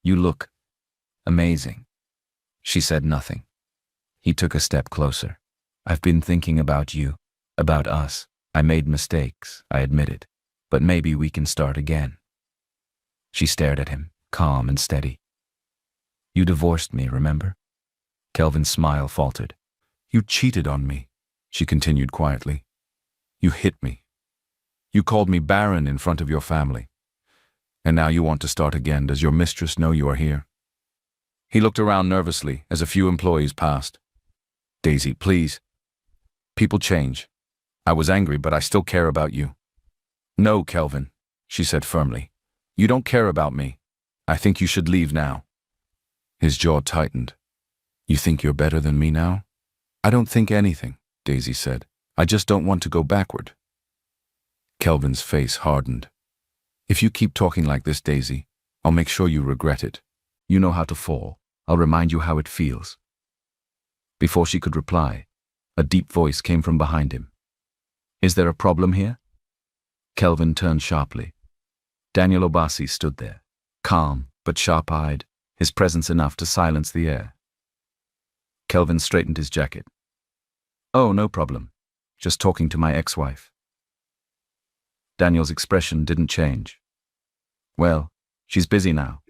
You look amazing. She said nothing. He took a step closer. I've been thinking about you, about us. I made mistakes, I admit it, but maybe we can start again. She stared at him, calm and steady. You divorced me, remember? Kelvin's smile faltered. You cheated on me, she continued quietly. You hit me. You called me barren in front of your family. And now you want to start again. Does your mistress know you are here? He looked around nervously as a few employees passed. Daisy, please. People change. I was angry, but I still care about you. No, Kelvin, she said firmly. You don't care about me. I think you should leave now. His jaw tightened. You think you're better than me now? I don't think anything, Daisy said. I just don't want to go backward. Kelvin's face hardened. If you keep talking like this, Daisy, I'll make sure you regret it. You know how to fall. I'll remind you how it feels. Before she could reply, a deep voice came from behind him. Is there a problem here? Kelvin turned sharply. Daniel Obasi stood there, calm but sharp-eyed, his presence enough to silence the air. Kelvin straightened his jacket. Oh, no problem. Just talking to my ex-wife. Daniel's expression didn't change. Well, she's busy now,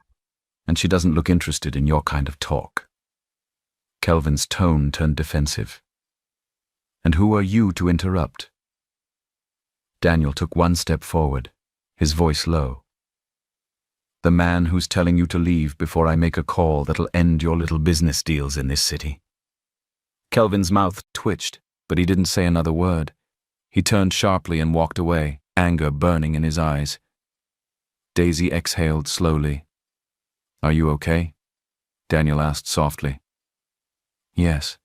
and she doesn't look interested in your kind of talk. Kelvin's tone turned defensive. And who are you to interrupt? Daniel took one step forward, his voice low. The man who's telling you to leave before I make a call that'll end your little business deals in this city. Kelvin's mouth twitched, but he didn't say another word. He turned sharply and walked away, anger burning in his eyes. Daisy exhaled slowly. Are you okay? Daniel asked softly. Yes,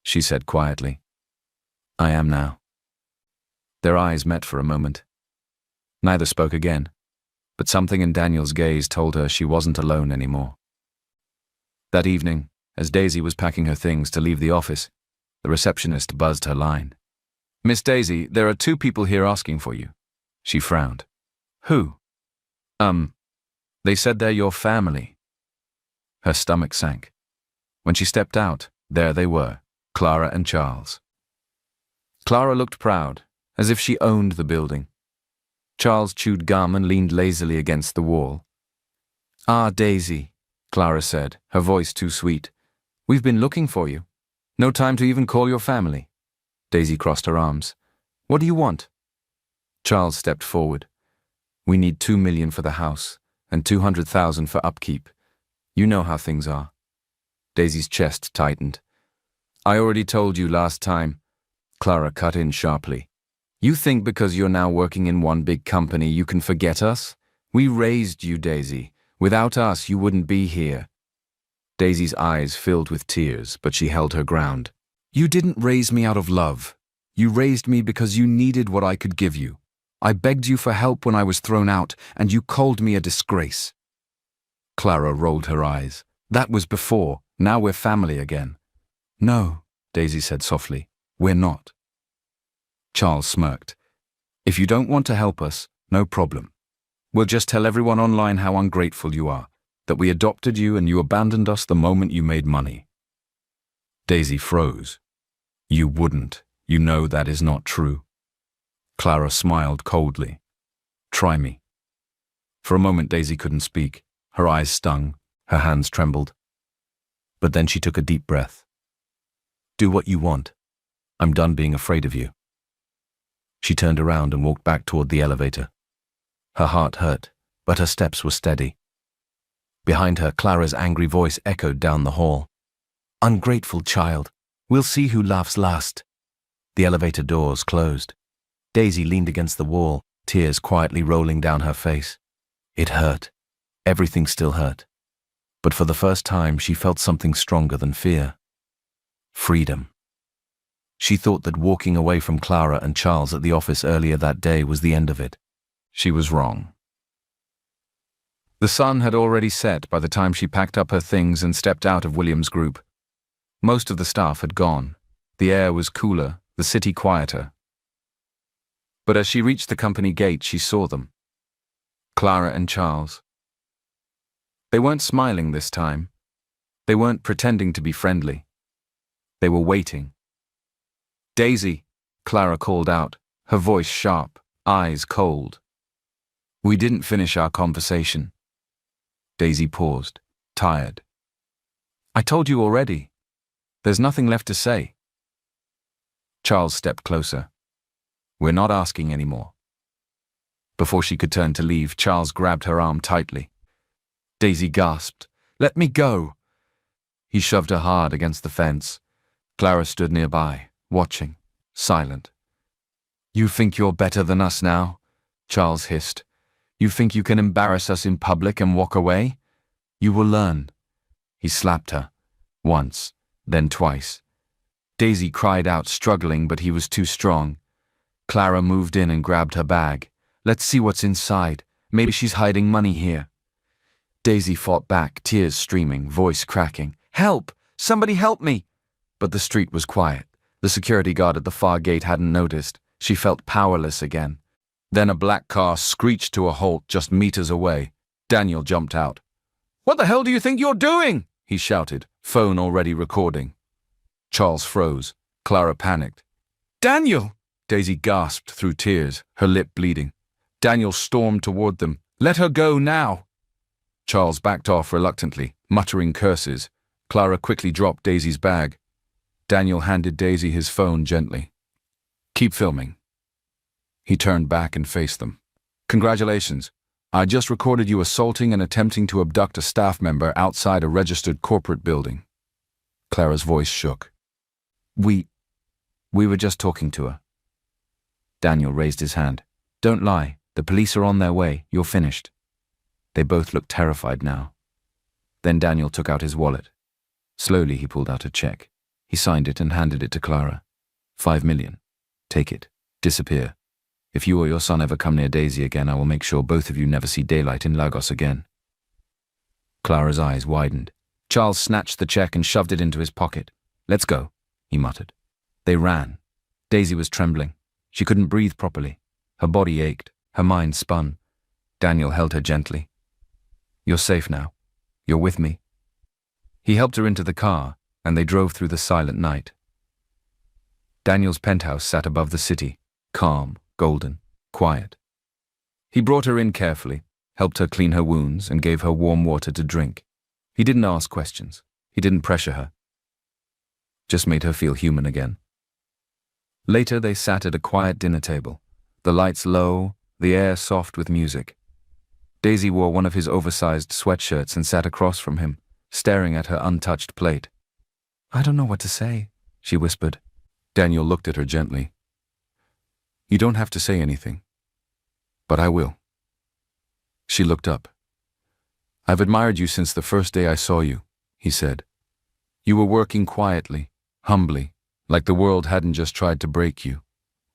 she said quietly. I am now. Their eyes met for a moment. Neither spoke again, but something in Daniel's gaze told her she wasn't alone anymore. That evening, as Daisy was packing her things to leave the office, the receptionist buzzed her line. Miss Daisy, there are 2 people here asking for you. She frowned. Who? They said they're your family. Her stomach sank. When she stepped out, there they were, Clara and Charles. Clara looked proud, as if she owned the building. Charles chewed gum and leaned lazily against the wall. Ah, Daisy, Clara said, her voice too sweet. We've been looking for you. No time to even call your family. Daisy crossed her arms. What do you want? Charles stepped forward. We need $2 million for the house, and $200,000 for upkeep. You know how things are. Daisy's chest tightened. I already told you last time. Clara cut in sharply. You think because you're now working in one big company you can forget us? We raised you, Daisy. Without us, you wouldn't be here. Daisy's eyes filled with tears, but she held her ground. You didn't raise me out of love. You raised me because you needed what I could give you. I begged you for help when I was thrown out, and you called me a disgrace. Clara rolled her eyes. That was before. Now we're family again. No, Daisy said softly. We're not. Charles smirked. If you don't want to help us, no problem. We'll just tell everyone online how ungrateful you are, that we adopted you and you abandoned us the moment you made money. Daisy froze. You wouldn't. You know that is not true. Clara smiled coldly. Try me. For a moment Daisy couldn't speak. Her eyes stung, her hands trembled. But then she took a deep breath. Do what you want. I'm done being afraid of you. She turned around and walked back toward the elevator. Her heart hurt, but her steps were steady. Behind her, Clara's angry voice echoed down the hall. Ungrateful child. We'll see who laughs last. The elevator doors closed. Daisy leaned against the wall, tears quietly rolling down her face. It hurt. Everything still hurt. But for the first time, she felt something stronger than fear. Freedom. She thought that walking away from Clara and Charles at the office earlier that day was the end of it. She was wrong. The sun had already set by the time she packed up her things and stepped out of Williams' group. Most of the staff had gone. The air was cooler, the city quieter. But as she reached the company gate, she saw them. Clara and Charles. They weren't smiling this time. They weren't pretending to be friendly. They were waiting. "Daisy," Clara called out, her voice sharp, eyes cold. "We didn't finish our conversation." Daisy paused, tired. "I told you already. There's nothing left to say." Charles stepped closer. "We're not asking anymore." Before she could turn to leave, Charles grabbed her arm tightly. Daisy gasped, "Let me go!" He shoved her hard against the fence. Clara stood nearby, watching, silent. "You think you're better than us now?" Charles hissed. "You think you can embarrass us in public and walk away? You will learn." He slapped her, once, then twice. Daisy cried out, struggling, but he was too strong. Clara moved in and grabbed her bag. "Let's see what's inside. Maybe she's hiding money here." Daisy fought back, tears streaming, voice cracking. "Help! Somebody help me!" But the street was quiet. The security guard at the far gate hadn't noticed. She felt powerless again. Then a black car screeched to a halt just meters away. Daniel jumped out. "What the hell do you think you're doing?" he shouted, phone already recording. Charles froze. Clara panicked. "Daniel!" Daisy gasped through tears, her lip bleeding. Daniel stormed toward them. "Let her go now!" Charles backed off reluctantly, muttering curses. Clara quickly dropped Daisy's bag. Daniel handed Daisy his phone gently. "Keep filming." He turned back and faced them. "Congratulations. I just recorded you assaulting and attempting to abduct a staff member outside a registered corporate building." Clara's voice shook. We were just talking to her." Daniel raised his hand. "Don't lie. The police are on their way. You're finished." They both looked terrified now. Then Daniel took out his wallet. Slowly he pulled out a check. He signed it and handed it to Clara. $5 million. Take it. Disappear. If you or your son ever come near Daisy again, I will make sure both of you never see daylight in Lagos again." Clara's eyes widened. Charles snatched the check and shoved it into his pocket. "Let's go," he muttered. They ran. Daisy was trembling. She couldn't breathe properly. Her body ached. Her mind spun. Daniel held her gently. "You're safe now. You're with me." He helped her into the car, and they drove through the silent night. Daniel's penthouse sat above the city, calm, golden, quiet. He brought her in carefully, helped her clean her wounds, and gave her warm water to drink. He didn't ask questions. He didn't pressure her. Just made her feel human again. Later they sat at a quiet dinner table, the lights low, the air soft with music. Daisy wore one of his oversized sweatshirts and sat across from him, staring at her untouched plate. "I don't know what to say," she whispered. Daniel looked at her gently. "You don't have to say anything, but I will." She looked up. "I've admired you since the first day I saw you," he said. "You were working quietly, humbly, like the world hadn't just tried to break you.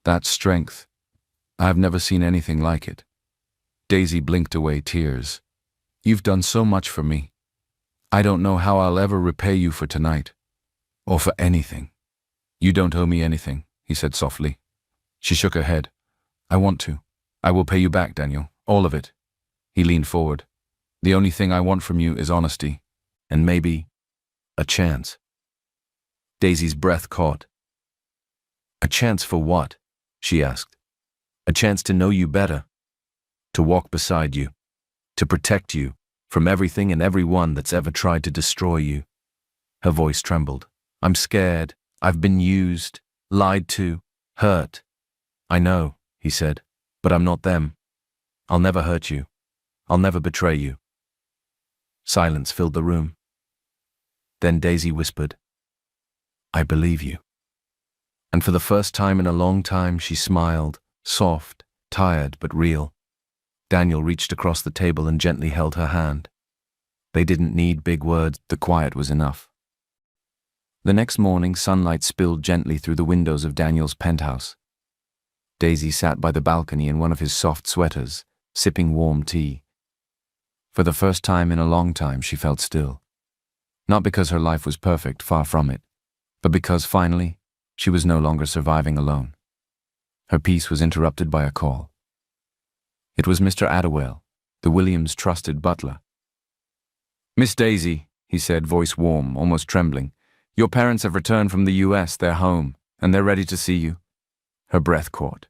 That strength, I've never seen anything like it." Daisy blinked away tears. "You've done so much for me. I don't know how I'll ever repay you for tonight, or for anything." "You don't owe me anything," he said softly. She shook her head. "I want to. I will pay you back, Daniel. All of it." He leaned forward. "The only thing I want from you is honesty, and maybe a chance." Daisy's breath caught. "A chance for what?" she asked. "A chance to know you better, to walk beside you, to protect you from everything and everyone that's ever tried to destroy you." Her voice trembled. "I'm scared. I've been used, lied to, hurt." "I know," he said, "but I'm not them. I'll never hurt you. I'll never betray you." Silence filled the room. Then Daisy whispered, "I believe you." And for the first time in a long time, she smiled, soft, tired, but real. Daniel reached across the table and gently held her hand. They didn't need big words, the quiet was enough. The next morning, sunlight spilled gently through the windows of Daniel's penthouse. Daisy sat by the balcony in one of his soft sweaters, sipping warm tea. For the first time in a long time, she felt still. Not because her life was perfect, far from it, but because, finally, she was no longer surviving alone. Her peace was interrupted by a call. It was Mr. Attawell, the Williams' trusted butler. "Miss Daisy," he said, voice warm, almost trembling, "your parents have returned from the US, they're home, and they're ready to see you." Her breath caught.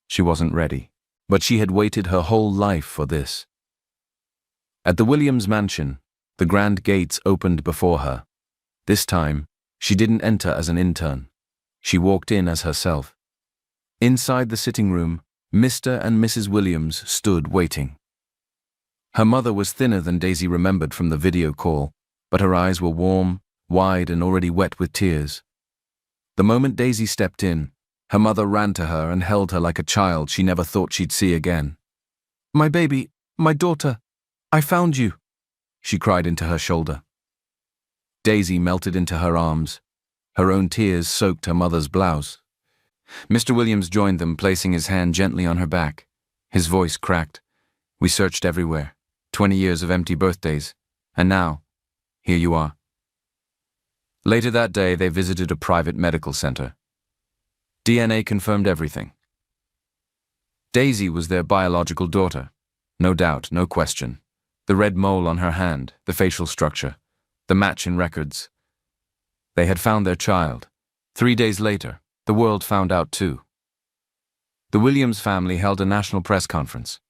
She wasn't ready, but she had waited her whole life for this. At the Williams mansion, the grand gates opened before her. This time, she didn't enter as an intern. She walked in as herself. Inside the sitting room, Mr. and Mrs. Williams stood waiting. Her mother was thinner than Daisy remembered from the video call, but her eyes were warm, wide, and already wet with tears. The moment Daisy stepped in, her mother ran to her and held her like a child she never thought she'd see again. "My baby, my daughter, I found you," she cried into her shoulder. Daisy melted into her arms. Her own tears soaked her mother's blouse. Mr. Williams joined them, placing his hand gently on her back. His voice cracked. "We searched everywhere. 20 years of empty birthdays. And now, here you are." Later that day, they visited a private medical center. DNA confirmed everything. Daisy was their biological daughter. No doubt, no question. The red mole on her hand, the facial structure, the match in records. They had found their child. 3 days later, the world found out too. The Williams family held a national press conference.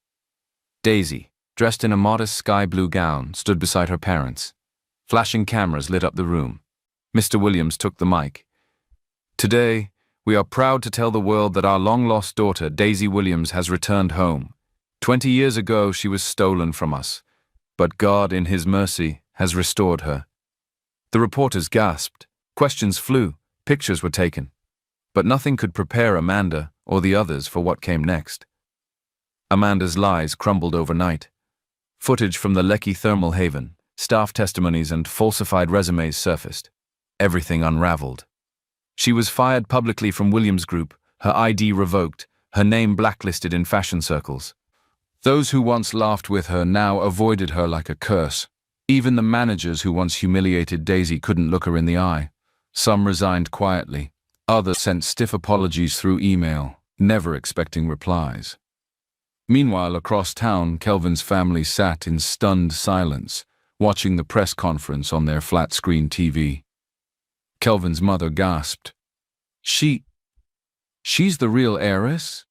Daisy, dressed in a modest sky blue gown, stood beside her parents. Flashing cameras lit up the room. Mr. Williams took the mic. "Today, we are proud to tell the world that our long-lost daughter, Daisy Williams, has returned home. 20 years ago, she was stolen from us, but God, in His mercy, has restored her." The reporters gasped. Questions flew. Pictures were taken. But nothing could prepare Amanda or the others for what came next. Amanda's lies crumbled overnight. Footage from the Lekki thermal haven, staff testimonies, and falsified resumes surfaced. Everything unraveled. She was fired publicly from Williams Group, her ID revoked, her name blacklisted in fashion circles. Those who once laughed with her now avoided her like a curse. Even the managers who once humiliated Daisy couldn't look her in the eye. Some resigned quietly. Others sent stiff apologies through email, never expecting replies. Meanwhile, across town, Kelvin's family sat in stunned silence, watching the press conference on their flat-screen TV. Kelvin's mother gasped. She's the real heiress?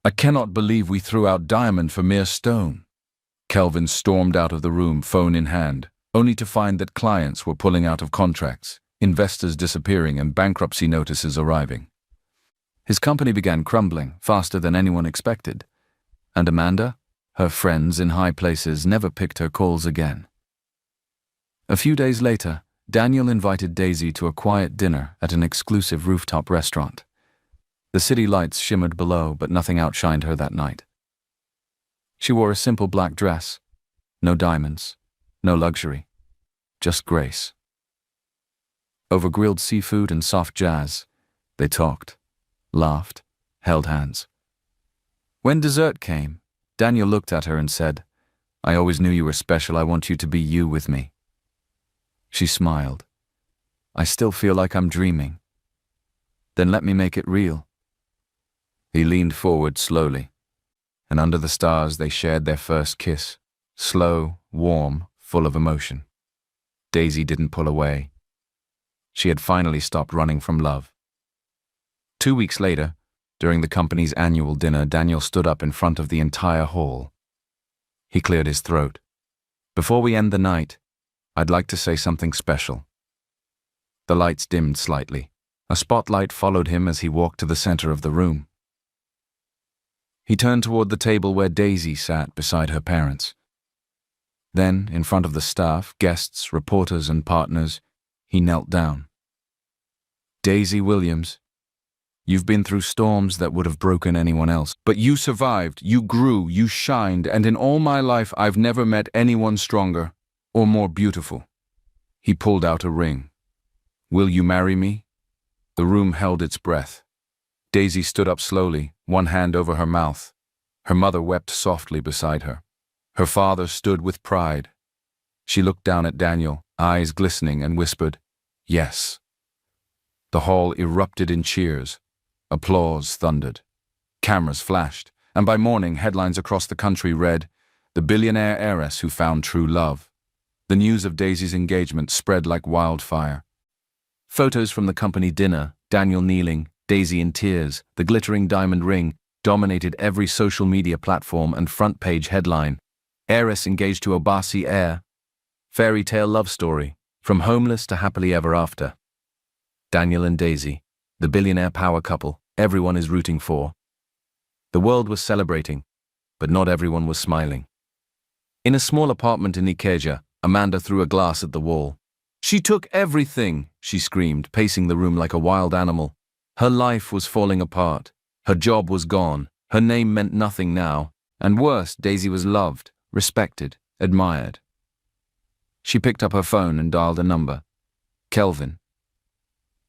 I cannot believe we threw out diamond for mere stone." Kelvin stormed out of the room, phone in hand, only to find that clients were pulling out of contracts, investors disappearing, and bankruptcy notices arriving. His company began crumbling faster than anyone expected. And Amanda, her friends in high places, never picked her calls again. A few days later, Daniel invited Daisy to a quiet dinner at an exclusive rooftop restaurant. The city lights shimmered below, but nothing outshined her that night. She wore a simple black dress. No diamonds, no luxury, just grace. Over grilled seafood and soft jazz, they talked, laughed, held hands. When dessert came, Daniel looked at her and said, "I always knew you were special. I want you to be you with me." She smiled. "I still feel like I'm dreaming." "Then let me make it real." He leaned forward slowly, and under the stars they shared their first kiss, slow, warm, full of emotion. Daisy didn't pull away. She had finally stopped running from love. 2 weeks later, during the company's annual dinner, Daniel stood up in front of the entire hall. He cleared his throat. "Before we end the night, I'd like to say something special." The lights dimmed slightly. A spotlight followed him as he walked to the center of the room. He turned toward the table where Daisy sat beside her parents. Then, in front of the staff, guests, reporters, and partners, he knelt down. "Daisy Williams, you've been through storms that would have broken anyone else, but you survived, you grew, you shined, and in all my life I've never met anyone stronger. or more beautiful? He pulled out a ring. Will you marry me? The room held its breath. Daisy stood up slowly, one hand over her mouth. Her mother wept softly beside her. Her father stood with pride. She looked down at Daniel, eyes glistening, and whispered, "Yes." The hall erupted in cheers. Applause thundered. Cameras flashed, and by morning headlines across the country read, "The billionaire heiress who found true love." The news of Daisy's engagement spread like wildfire. Photos from the company dinner, Daniel kneeling, Daisy in tears, the glittering diamond ring, dominated every social media platform and front-page headline. Heiress engaged to Obasi heir. Fairy tale love story, from homeless to happily ever after. Daniel and Daisy, the billionaire power couple, everyone is rooting for. The world was celebrating, but not everyone was smiling. In a small apartment in Ikeja, Amanda threw a glass at the wall. "She took everything," she screamed, pacing the room like a wild animal. Her life was falling apart. Her job was gone. Her name meant nothing now. And worse, Daisy was loved, respected, admired. She picked up her phone and dialed a number. Kelvin.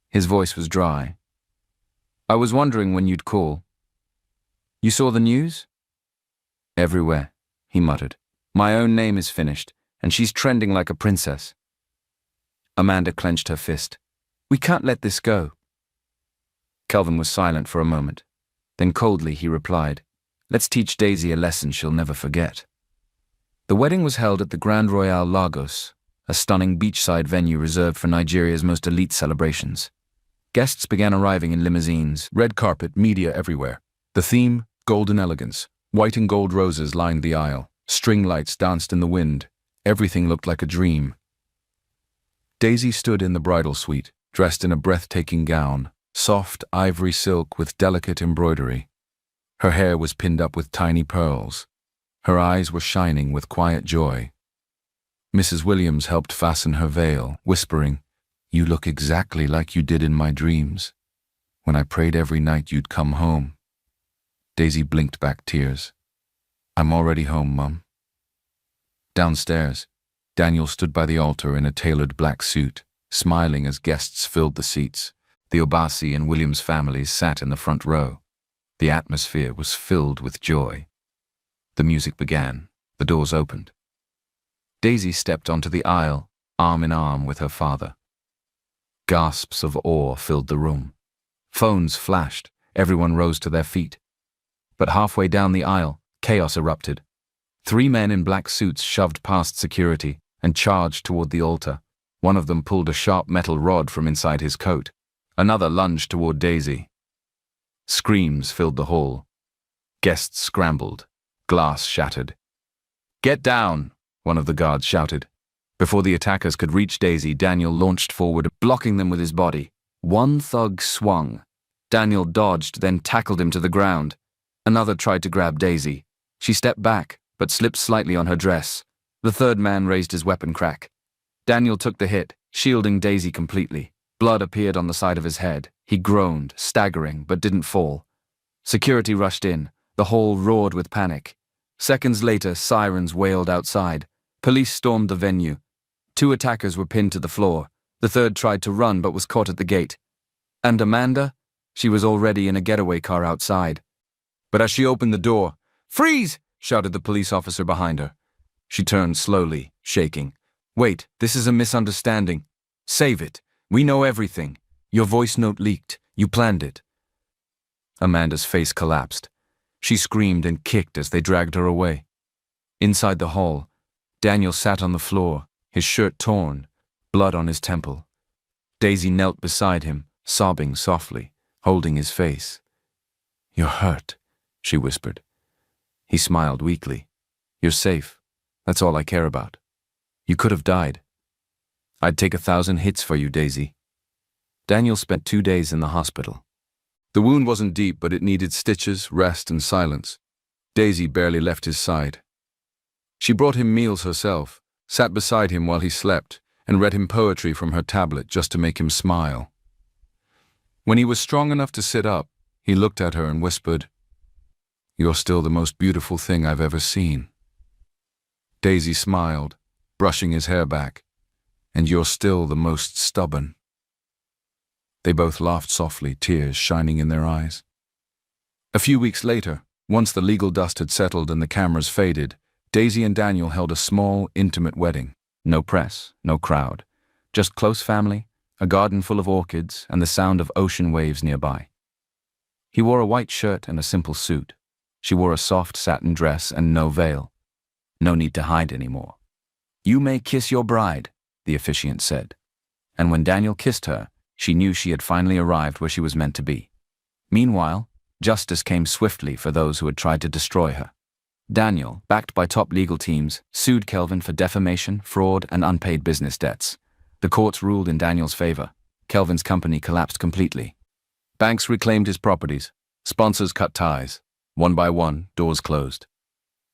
His voice was dry. "I was wondering when you'd call. You saw the news?" "Everywhere," he muttered. "My own name is finished, and she's trending like a princess." Amanda clenched her fist. "We can't let this go." Kelvin was silent for a moment. Then coldly he replied, "Let's teach Daisy a lesson she'll never forget." The wedding was held at the Grand Royal Lagos, a stunning beachside venue reserved for Nigeria's most elite celebrations. Guests began arriving in limousines, red carpet, media everywhere. The theme, golden elegance. White and gold roses lined the aisle. String lights danced in the wind. Everything looked like a dream. Daisy stood in the bridal suite, dressed in a breathtaking gown, soft ivory silk with delicate embroidery. Her hair was pinned up with tiny pearls. Her eyes were shining with quiet joy. Mrs. Williams helped fasten her veil, whispering, "You look exactly like you did in my dreams, when I prayed every night you'd come home." Daisy blinked back tears. "I'm already home, Mum." Downstairs, Daniel stood by the altar in a tailored black suit, smiling as guests filled the seats. The Obasi and Williams families sat in the front row. The atmosphere was filled with joy. The music began. The doors opened. Daisy stepped onto the aisle, arm in arm with her father. Gasps of awe filled the room. Phones flashed. Everyone rose to their feet. But halfway down the aisle, chaos erupted. 3 men in black suits shoved past security and charged toward the altar. One of them pulled a sharp metal rod from inside his coat. Another lunged toward Daisy. Screams filled the hall. Guests scrambled. Glass shattered. "Get down!" one of the guards shouted. Before the attackers could reach Daisy, Daniel launched forward, blocking them with his body. One thug swung. Daniel dodged, then tackled him to the ground. Another tried to grab Daisy. She stepped back, but slipped slightly on her dress. The third man raised his weapon crack. Daniel took the hit, shielding Daisy completely. Blood appeared on the side of his head. He groaned, staggering, but didn't fall. Security rushed in. The hall roared with panic. Seconds later, sirens wailed outside. Police stormed the venue. 2 attackers were pinned to the floor. The third tried to run but was caught at the gate. And Amanda? She was already in a getaway car outside. But as she opened the door, "Freeze!" shouted the police officer behind her. She turned slowly, shaking. "Wait, this is a misunderstanding. Save it. We know everything. Your voice note leaked. You planned it." Amanda's face collapsed. She screamed and kicked as they dragged her away. Inside the hall, Daniel sat on the floor, his shirt torn, blood on his temple. Daisy knelt beside him, sobbing softly, holding his face. "You're hurt," she whispered. He smiled weakly. "You're safe. That's all I care about. You could have died. I'd take 1,000 hits for you, Daisy." Daniel spent 2 days in the hospital. The wound wasn't deep, but it needed stitches, rest, and silence. Daisy barely left his side. She brought him meals herself, sat beside him while he slept, and read him poetry from her tablet just to make him smile. When he was strong enough to sit up, he looked at her and whispered, "You're still the most beautiful thing I've ever seen." Daisy smiled. brushing his hair back. And you're still the most stubborn. They both laughed softly, tears shining in their eyes. A few weeks later, once the legal dust had settled and the cameras faded, Daisy and Daniel held a small, intimate wedding. No press, no crowd. Just close family, a garden full of orchids, and the sound of ocean waves nearby. He wore a white shirt and a simple suit. She wore a soft satin dress and no veil. No need to hide anymore. "You may kiss your bride," the officiant said. And when Daniel kissed her, she knew she had finally arrived where she was meant to be. Meanwhile, justice came swiftly for those who had tried to destroy her. Daniel, backed by top legal teams, sued Kelvin for defamation, fraud, and unpaid business debts. The courts ruled in Daniel's favor. Kelvin's company collapsed completely. Banks reclaimed his properties. Sponsors cut ties. One by one, doors closed.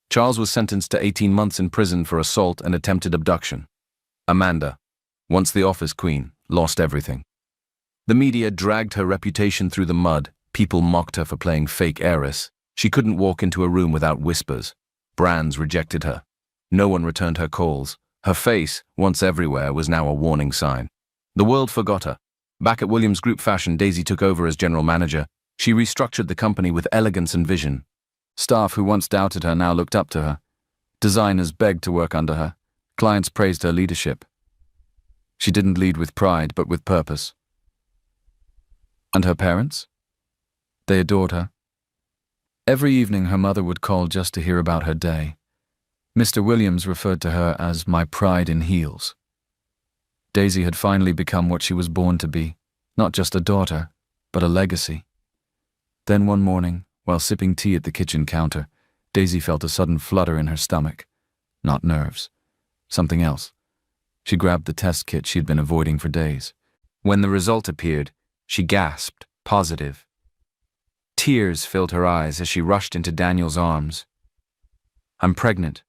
Charles was sentenced to 18 months in prison for assault and attempted abduction. Amanda, once the office queen, lost everything. The media dragged her reputation through the mud. People mocked her for playing fake heiress. She couldn't walk into a room without whispers. Brands rejected her. No one returned her calls. Her face, once everywhere, was now a warning sign. The world forgot her. Back at Williams Group Fashion, Daisy took over as general manager. She restructured the company with elegance and vision. Staff who once doubted her now looked up to her. Designers begged to work under her. Clients praised her leadership. She didn't lead with pride, but with purpose. And her parents? They adored her. Every evening her mother would call just to hear about her day. Mr. Williams referred to her as my pride in heels. Daisy had finally become what she was born to be, not just a daughter, but a legacy. Then one morning, while sipping tea at the kitchen counter, Daisy felt a sudden flutter in her stomach. Not nerves. Something else. She grabbed the test kit she'd been avoiding for days. When the result appeared, she gasped, positive. Tears filled her eyes as she rushed into Daniel's arms. "I'm pregnant."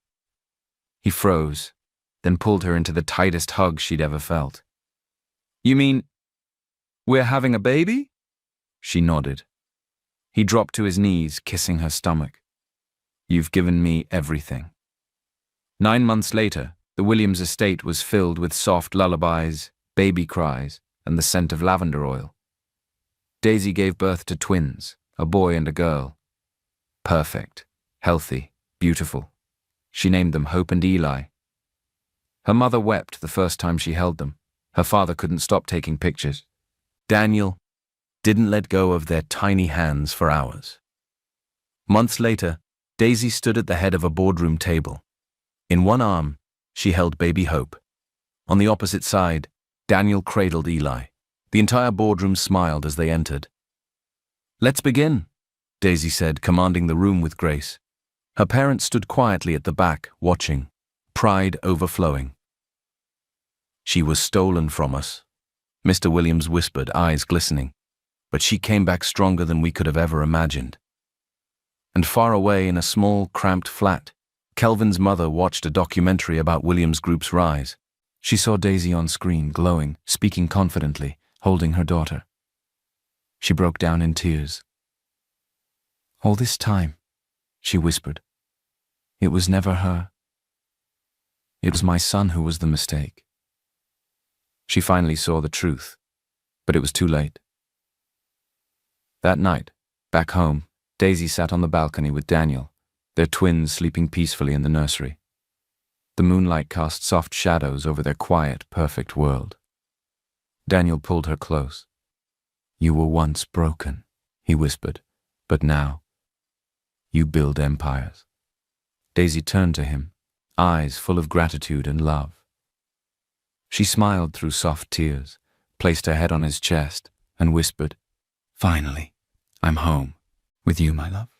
He froze, then pulled her into the tightest hug she'd ever felt. "You mean, we're having a baby?" She nodded. He dropped to his knees, kissing her stomach. "You've given me everything." 9 months later, the Williams estate was filled with soft lullabies, baby cries, and the scent of lavender oil. Daisy gave birth to twins, a boy and a girl. Perfect, healthy, beautiful. She named them Hope and Eli. Her mother wept the first time she held them. Her father couldn't stop taking pictures. Daniel didn't let go of their tiny hands for hours. Months later, Daisy stood at the head of a boardroom table. In one arm, she held baby Hope. On the opposite side, Daniel cradled Eli. The entire boardroom smiled as they entered. "Let's begin," Daisy said, commanding the room with grace. Her parents stood quietly at the back, watching, pride overflowing. "She was stolen from us," Mr. Williams whispered, eyes glistening. "But she came back stronger than we could have ever imagined." And far away in a small, cramped flat, Kelvin's mother watched a documentary about Williams Group's rise. She saw Daisy on screen, glowing, speaking confidently, holding her daughter. She broke down in tears. "All this time," she whispered, "it was never her. It was my son who was the mistake." She finally saw the truth, but it was too late. That night, back home, Daisy sat on the balcony with Daniel, their twins sleeping peacefully in the nursery. The moonlight cast soft shadows over their quiet, perfect world. Daniel pulled her close. "You were once broken," he whispered, "but now, you build empires." Daisy turned to him, eyes full of gratitude and love. She smiled through soft tears, placed her head on his chest, and whispered, "Finally, I'm home with you, my love."